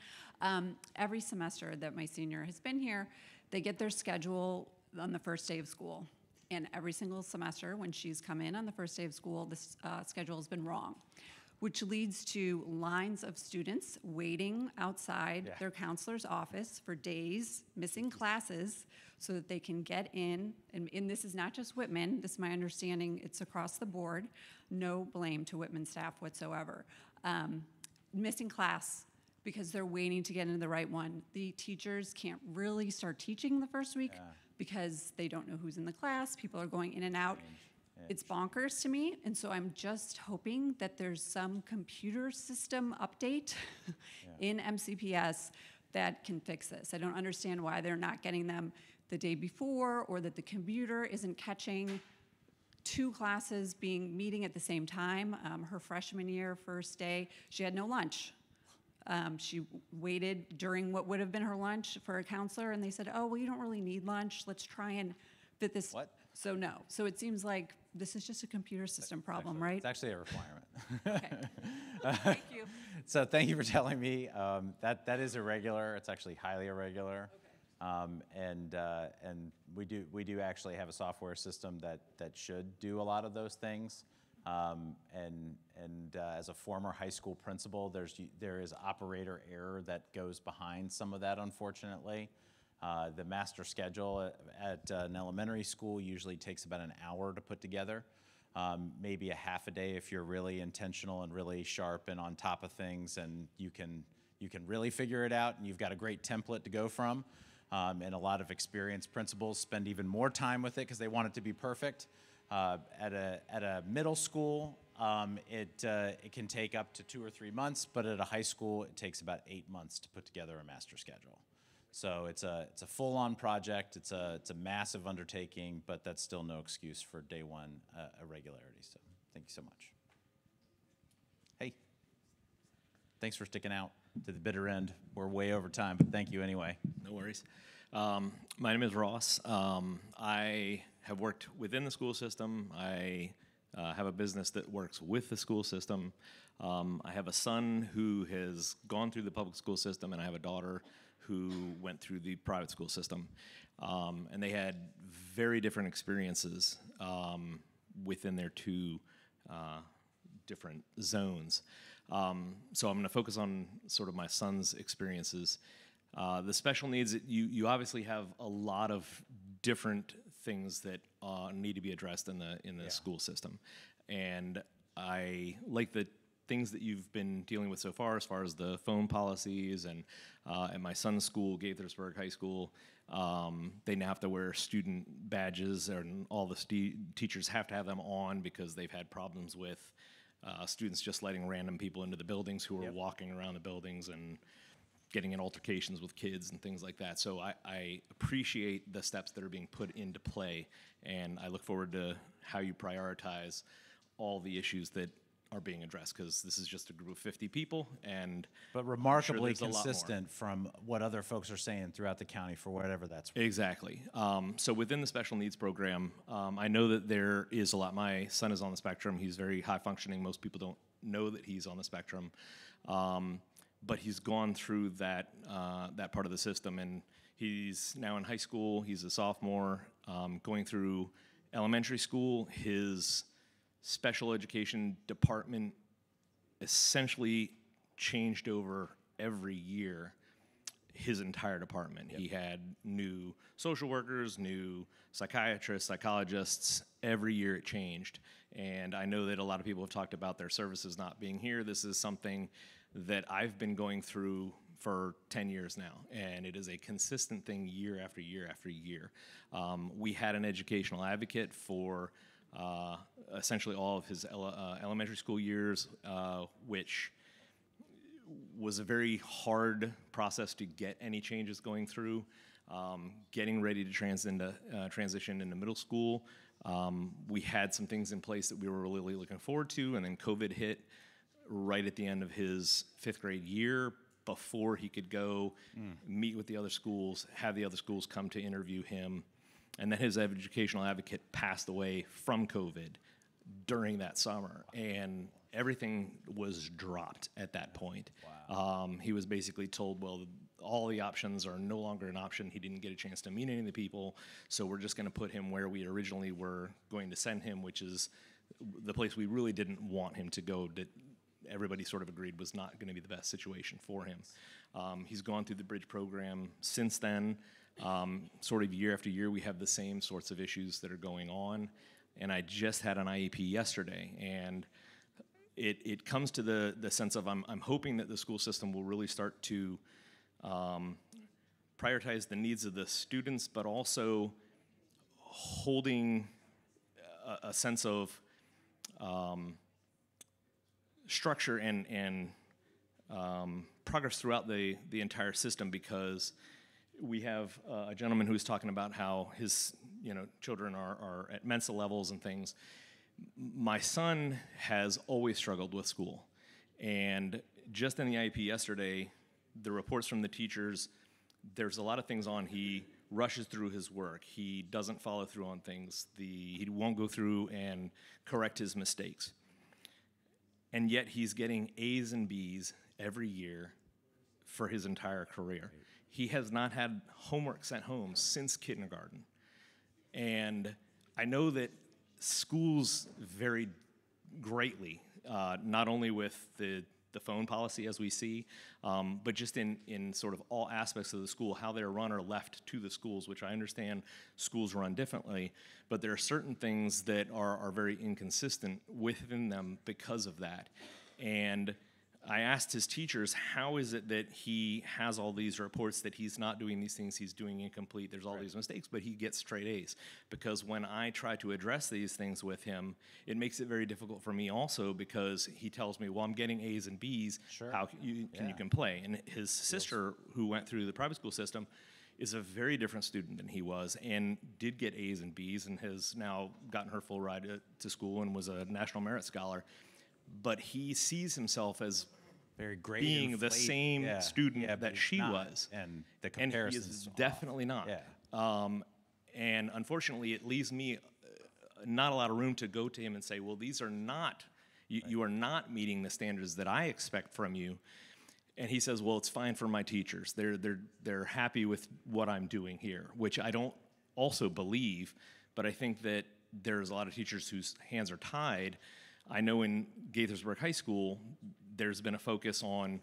Every semester that my senior has been here, they get their schedule on the first day of school. And every single semester when she's come in on the first day of school, this schedule has been wrong, which leads to lines of students waiting outside their counselor's office for days, missing classes, so that they can get in. And this is not just Whitman. This is my understanding. It's across the board. No blame to Whitman staff whatsoever. Missing class because they're waiting to get into the right one. The teachers can't really start teaching the first week because they don't know who's in the class. People are going in and out. It's bonkers to me, and so I'm just hoping that there's some computer system update in MCPS that can fix this. I don't understand why they're not getting them the day before, or that the computer isn't catching two classes meeting at the same time. Her freshman year, first day, she had no lunch. She waited during what would have been her lunch for a counselor, and they said, oh, well, you don't really need lunch. Let's try and fit this. What? So no. So it seems like this is just a computer system problem, right?
It's actually a requirement.
Okay. Thank you.
So thank you for telling me. That is irregular. It's actually highly irregular. And we do actually have a software system that should do a lot of those things. As a former high school principal, there is operator error that goes behind some of that, unfortunately. The master schedule at an elementary school usually takes about an hour to put together, maybe a half a day if you're really intentional and really sharp and on top of things, and you can really figure it out, and you've got a great template to go from. And a lot of experienced principals spend even more time with it because they want it to be perfect. At a middle school, it can take up to 2 or 3 months, but at a high school, it takes about 8 months to put together a master schedule. So it's a full-on project. It's a massive undertaking, but that's still no excuse for day one irregularity. So thank you so much. Hey, thanks for sticking out to the bitter end. We're way over time, but thank you anyway.
No worries. My name is Ross. I have worked within the school system. I have a business that works with the school system. I have a son who has gone through the public school system, and I have a daughter who went through the private school system. And they had very different experiences within their two different zones. So I'm going to focus on sort of my son's experiences. The special needs, you obviously have a lot of different things that need to be addressed in the school system. And I like the things that you've been dealing with so far as the phone policies, and at my son's school, Gaithersburg High School, they now have to wear student badges, and all the teachers have to have them on because they've had problems with students just letting random people into the buildings who are walking around the buildings and getting in altercations with kids and things like that. So I appreciate the steps that are being put into play, and I look forward to how you prioritize all the issues that are being addressed, because this is just a group of 50 people,
but remarkably consistent from what other folks are saying throughout the county for whatever that's worth.
Exactly. So within the special needs program, I know that there is a lot. My son is on the spectrum. He's very high functioning. Most people don't know that he's on the spectrum, but he's gone through that part of the system, and he's now in high school. He's a sophomore, going through elementary school. His special education department essentially changed over every year, his entire department. He had new social workers, new psychiatrists, psychologists. Every year it changed. And I know that a lot of people have talked about their services not being here. This is something that I've been going through for 10 years now, and it is a consistent thing year after year after year. We had an educational advocate for essentially all of his elementary school years, which was a very hard process to get any changes going through. Getting ready to transition into middle school, we had some things in place that we were really looking forward to, and then COVID hit right at the end of his 5th grade year, before he could go meet with the other schools, have the other schools come to interview him. And then his educational advocate passed away from COVID during that summer, and everything was dropped at that point. Wow. He was basically told, well, all the options are no longer an option. He didn't get a chance to meet any of the people, so we're just going to put him where we originally were going to send him, which is the place we really didn't want him to go, that everybody sort of agreed was not going to be the best situation for him. He's gone through the bridge program since then. Sort of year after year, we have the same sorts of issues that are going on, and I just had an IEP yesterday, and it comes to the sense of I'm hoping that the school system will really start to prioritize the needs of the students, but also holding a sense of structure and progress throughout the entire system, because we have a gentleman who's talking about how his children are at Mensa levels and things. My son has always struggled with school, and just in the IEP yesterday, the reports from the teachers, there's a lot of things on. He rushes through his work. He doesn't follow through on things. He won't go through and correct his mistakes. And yet he's getting A's and B's every year for his entire career. He has not had homework sent home since kindergarten. And I know that schools vary greatly, not only with the phone policy as we see, but just in sort of all aspects of the school, how they're run or left to the schools, which I understand schools run differently, but there are certain things that are very inconsistent within them because of that. And I asked his teachers, how is it that he has all these reports that he's not doing these things, he's doing incomplete, there's all these mistakes, but he gets straight A's? Because when I try to address these things with him, it makes it very difficult for me also, because he tells me, well, I'm getting A's and B's, how can you play? And his sister, who went through the private school system, is a very different student than he was, and did get A's and B's, and has now gotten her full ride to school and was a National Merit Scholar. But he sees himself as being the same student that she was, and the comparison is definitely not. And unfortunately, it leaves me not a lot of room to go to him and say, well, these are not, you are not meeting the standards that I expect from you. And he says, well, it's fine for my teachers. They're happy with what I'm doing here, which I don't also believe, but I think that there's a lot of teachers whose hands are tied. I know in Gaithersburg High School, there's been a focus on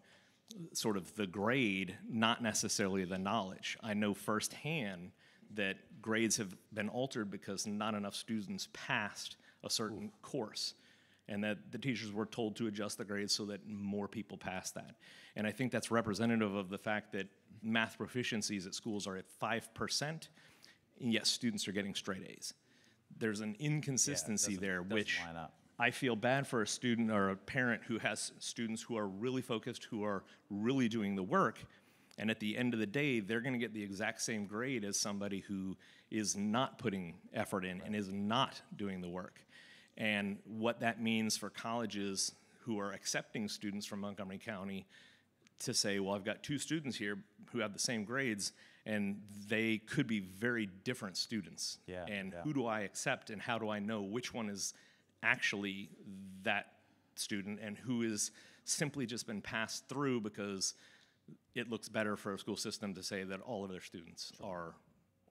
sort of the grade, not necessarily the knowledge. I know firsthand that grades have been altered because not enough students passed a certain course, and that the teachers were told to adjust the grades so that more people passed that. And I think that's representative of the fact that math proficiencies at schools are at 5%, and yet students are getting straight A's. There's an inconsistency there, which line up. I feel bad for a student or a parent who has students who are really focused, who are really doing the work, and at the end of the day, they're going to get the exact same grade as somebody who is not putting effort in and is not doing the work. And what that means for colleges who are accepting students from Montgomery County to say, well, I've got two students here who have the same grades, and they could be very different students. Who do I accept, and how do I know which one is actually that student and who is simply just been passed through because it looks better for a school system to say that all of their students are,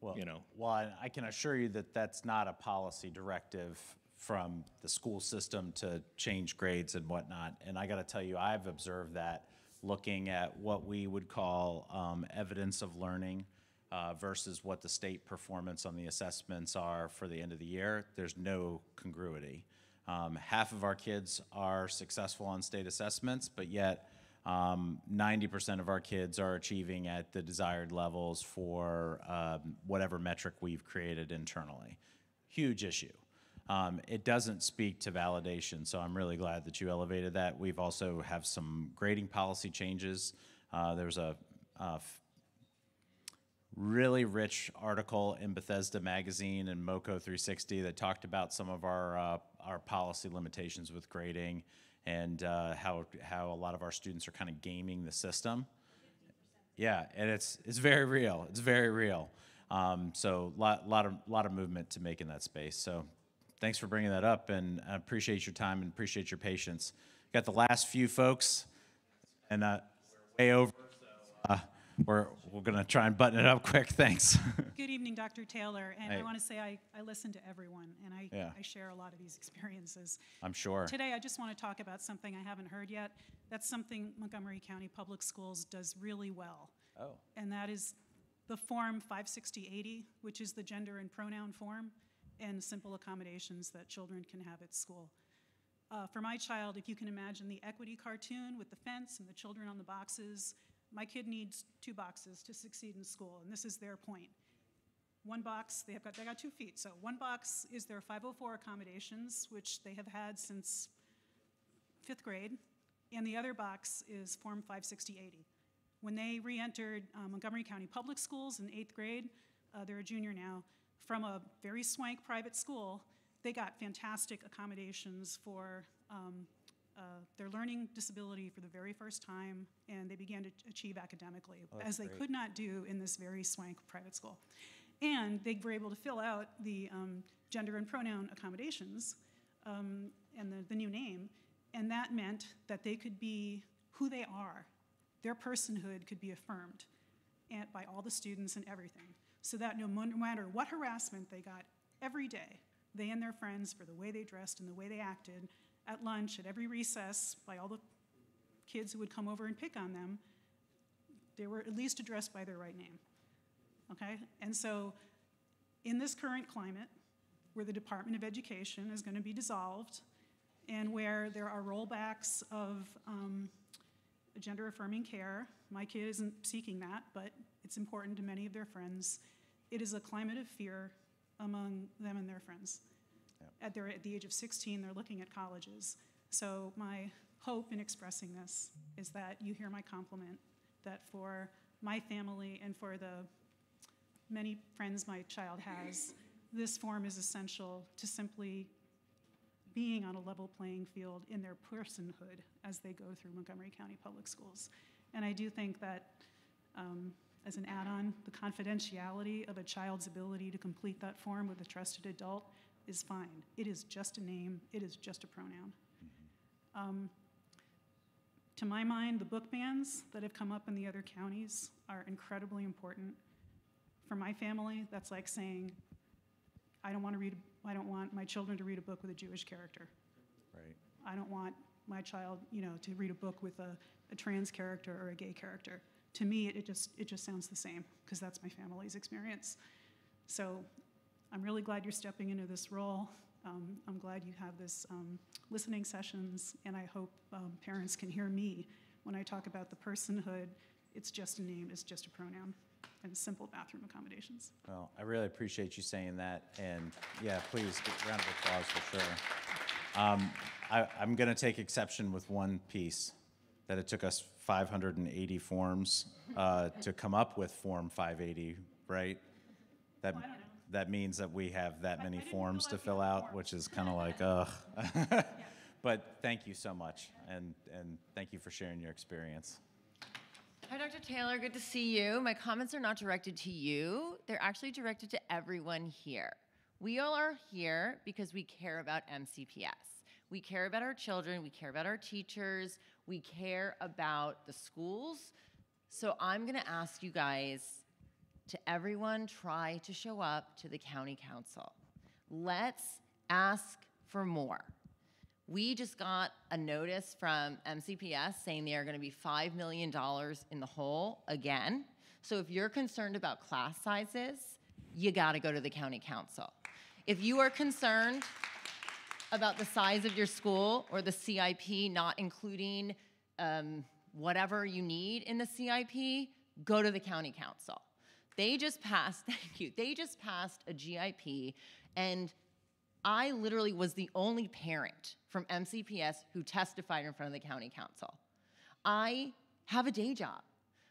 well, I can assure you that that's not a policy directive from the school system to change grades and whatnot. And I got to tell you, I've observed that looking at what we would call evidence of learning versus what the state performance on the assessments are for the end of the year, there's no congruity. Half of our kids are successful on state assessments, but yet 90% of our kids are achieving at the desired levels for whatever metric we've created internally. Huge issue. It doesn't speak to validation, so I'm really glad that you elevated that. We've also have some grading policy changes. There's a really rich article in Bethesda Magazine and MoCo 360 that talked about some of our policy limitations with grading and how a lot of our students are kind of gaming the system. Yeah, and it's very real. It's very real. So lot of movement to make in that space. So thanks for bringing that up, and I appreciate your time and appreciate your patience. Got the last few folks, and way over. So we're going to try and button it up quick. Thanks.
Good evening, Dr. Taylor. And
Hey.
I want to say I listen to everyone, and
Yeah.
I share a lot of these experiences.
I'm sure.
Today, I just want to talk about something I haven't heard yet. That's something Montgomery County Public Schools does really well.
Oh.
And that is the Form 56080, which is the gender and pronoun form, and simple accommodations that children can have at school. For my child, if you can imagine the equity cartoon with the fence and the children on the boxes, my kid needs 2 boxes to succeed in school, and this is their point. One box, they got 2 feet, so one box is their 504 accommodations, which they have had since 5th grade, and the other box is Form 56080. When they re-entered Montgomery County Public Schools in 8th grade, they're a junior now, from a very swank private school, they got fantastic accommodations for their learning disability for the very first time, and they began to achieve academically, as they could not do in this very swank private school. And they were able to fill out the gender and pronoun accommodations and the new name, and that meant that they could be who they are. Their personhood could be affirmed by all the students and everything, so that no matter what harassment they got every day, they and their friends, for the way they dressed and the way they acted, at lunch, at every recess, by all the kids who would come over and pick on them, they were at least addressed by their right name, okay? And so in this current climate, where the Department of Education is going to be dissolved, and where there are rollbacks of gender-affirming care, my kid isn't seeking that, but it's important to many of their friends, it is a climate of fear among them and their friends. At the age of 16, they're looking at colleges. So my hope in expressing this is that you hear my compliment, that for my family and for the many friends my child has, this form is essential to simply being on a level playing field in their personhood as they go through Montgomery County Public Schools. And I do think that as an add-on, the confidentiality of a child's ability to complete that form with a trusted adult is fine. It is just a name, it is just a pronoun. To my mind, the book bans that have come up in the other counties are incredibly important. For my family, that's like saying, I don't want my children to read a book with a Jewish character.
Right.
I don't want my child, to read a book with a trans character or a gay character. To me, it just sounds the same, because that's my family's experience. So I'm really glad you're stepping into this role. I'm glad you have this listening sessions, and I hope parents can hear me when I talk about the personhood. It's just a name, it's just a pronoun, and simple bathroom accommodations.
Well, I really appreciate you saying that, and yeah, please, a round of applause for sure. I'm going to take exception with one piece, that it took us 580 forms to come up with Form 580, right? That means that we have that many forms to fill out, which is kind of like, ugh. But thank you so much, and thank you for sharing your experience.
Hi, Dr. Taylor, good to see you. My comments are not directed to you. They're actually directed to everyone here. We all are here because we care about MCPS. We care about our children, we care about our teachers, we care about the schools. So I'm gonna ask you guys to everyone try to show up to the county council. Let's ask for more. We just got a notice from MCPS saying they are going to be $5 million in the hole again. So if you're concerned about class sizes, you got to go to the county council. If you are concerned about the size of your school or the CIP not including whatever you need in the CIP, go to the county council. They just passed, thank you, they just passed a GIP, and I literally was the only parent from MCPS who testified in front of the county council. I have a day job,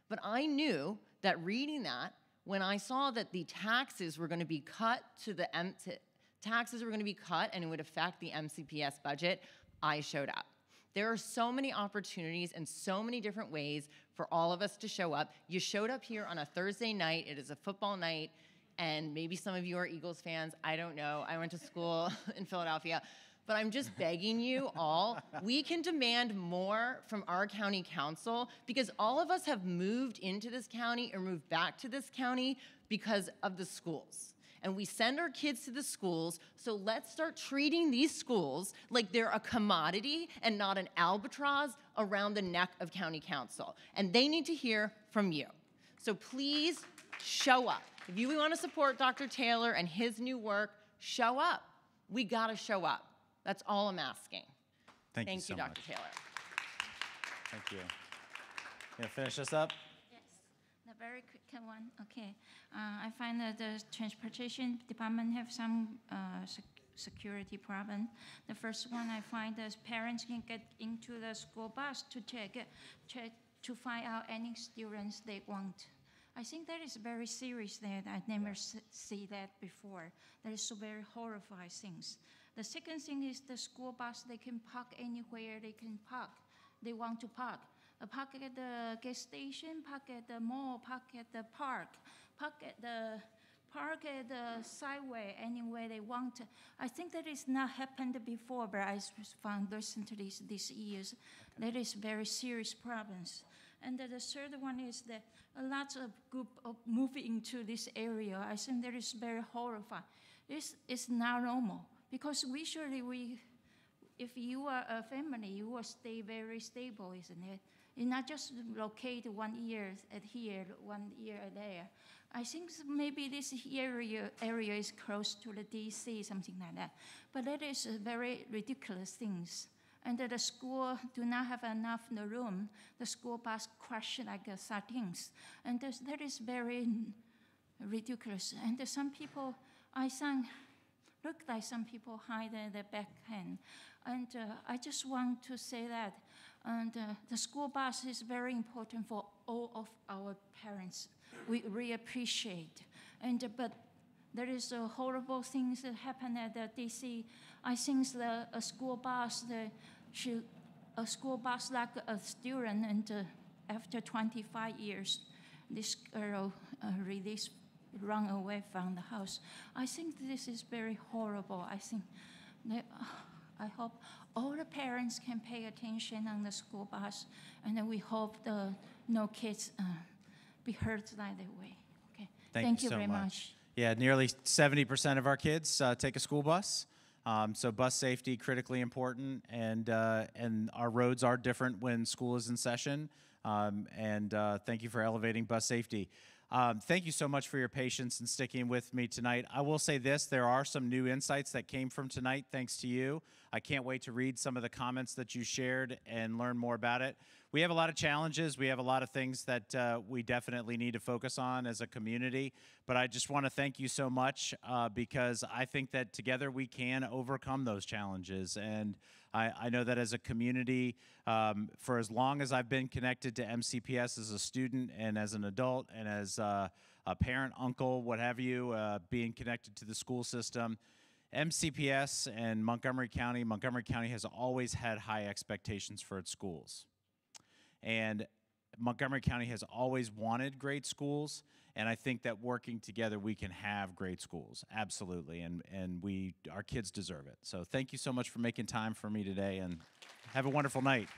but I knew that reading that, when I saw that the taxes were going to be cut and it would affect the MCPS budget, I showed up. There are so many opportunities and so many different ways for all of us to show up. You showed up here on a Thursday night. It is a football night, and maybe some of you are Eagles fans. I don't know. I went to school in Philadelphia. but I'm just begging you all, we can demand more from our county council because all of us have moved into this county or moved back to this county because of the schools. And we send our kids to the schools, so let's start treating these schools like they're a commodity and not an albatross around the neck of county council. And they need to hear from you. So please show up. If you want to support Dr. Taylor and his new work, show up. We gotta show up. That's all I'm asking.
Thank you so
Dr.
much.
Taylor.
Thank you. Gonna finish this up?
The very quick one. Okay. I find that the transportation department have some security problem. The first one, I find that parents can get into the school bus to check to find out any students they want. I think that is very serious that I never see that before. That is so very horrifying things. The second thing is the school bus, they can park anywhere they can park. They want to park. Park at the gas station, park at the mall, park at the park, park at the sideway, anywhere they want. I think that is not happened before, but I found recently these years that is very serious problems. And the third one is that a lot of group of moving into this area. I think that is very horrifying. It's not normal because usually if you are a family, you will stay very stable, isn't it? You not just locate 1 year at here, 1 year there. I think maybe this area is close to the DC, something like that. But that is very ridiculous things. And that the school do not have enough in the room. The school bus crash like sardines. And that is very ridiculous. And some people, look like some people hide their backhand. And I just want to say that. And the school bus is very important for all of our parents. We really appreciate. But there is horrible things that happen at the DC. I think a school bus like a student, and after 25 years, this girl run away from the house. I think this is very horrible. I hope all the parents can pay attention on the school bus, and then we hope no kids be hurt like that way. Okay. Thank you
so
very much.
Yeah, nearly 70% of our kids take a school bus. So bus safety, critically important, and our roads are different when school is in session. Thank you for elevating bus safety. Thank you so much for your patience and sticking with me tonight. I will say this, there are some new insights that came from tonight thanks to you. I can't wait to read some of the comments that you shared and learn more about it. We have a lot of challenges. We have a lot of things that we definitely need to focus on as a community. But I just want to thank you so much because I think that together we can overcome those challenges. And I know that as a community, for as long as I've been connected to MCPS as a student and as an adult and as a parent, uncle, what have you, being connected to the school system, MCPS and Montgomery County has always had high expectations for its schools. And Montgomery County has always wanted great schools, and I think that working together we can have great schools, absolutely, and our kids deserve it. So thank you so much for making time for me today, and have a wonderful night.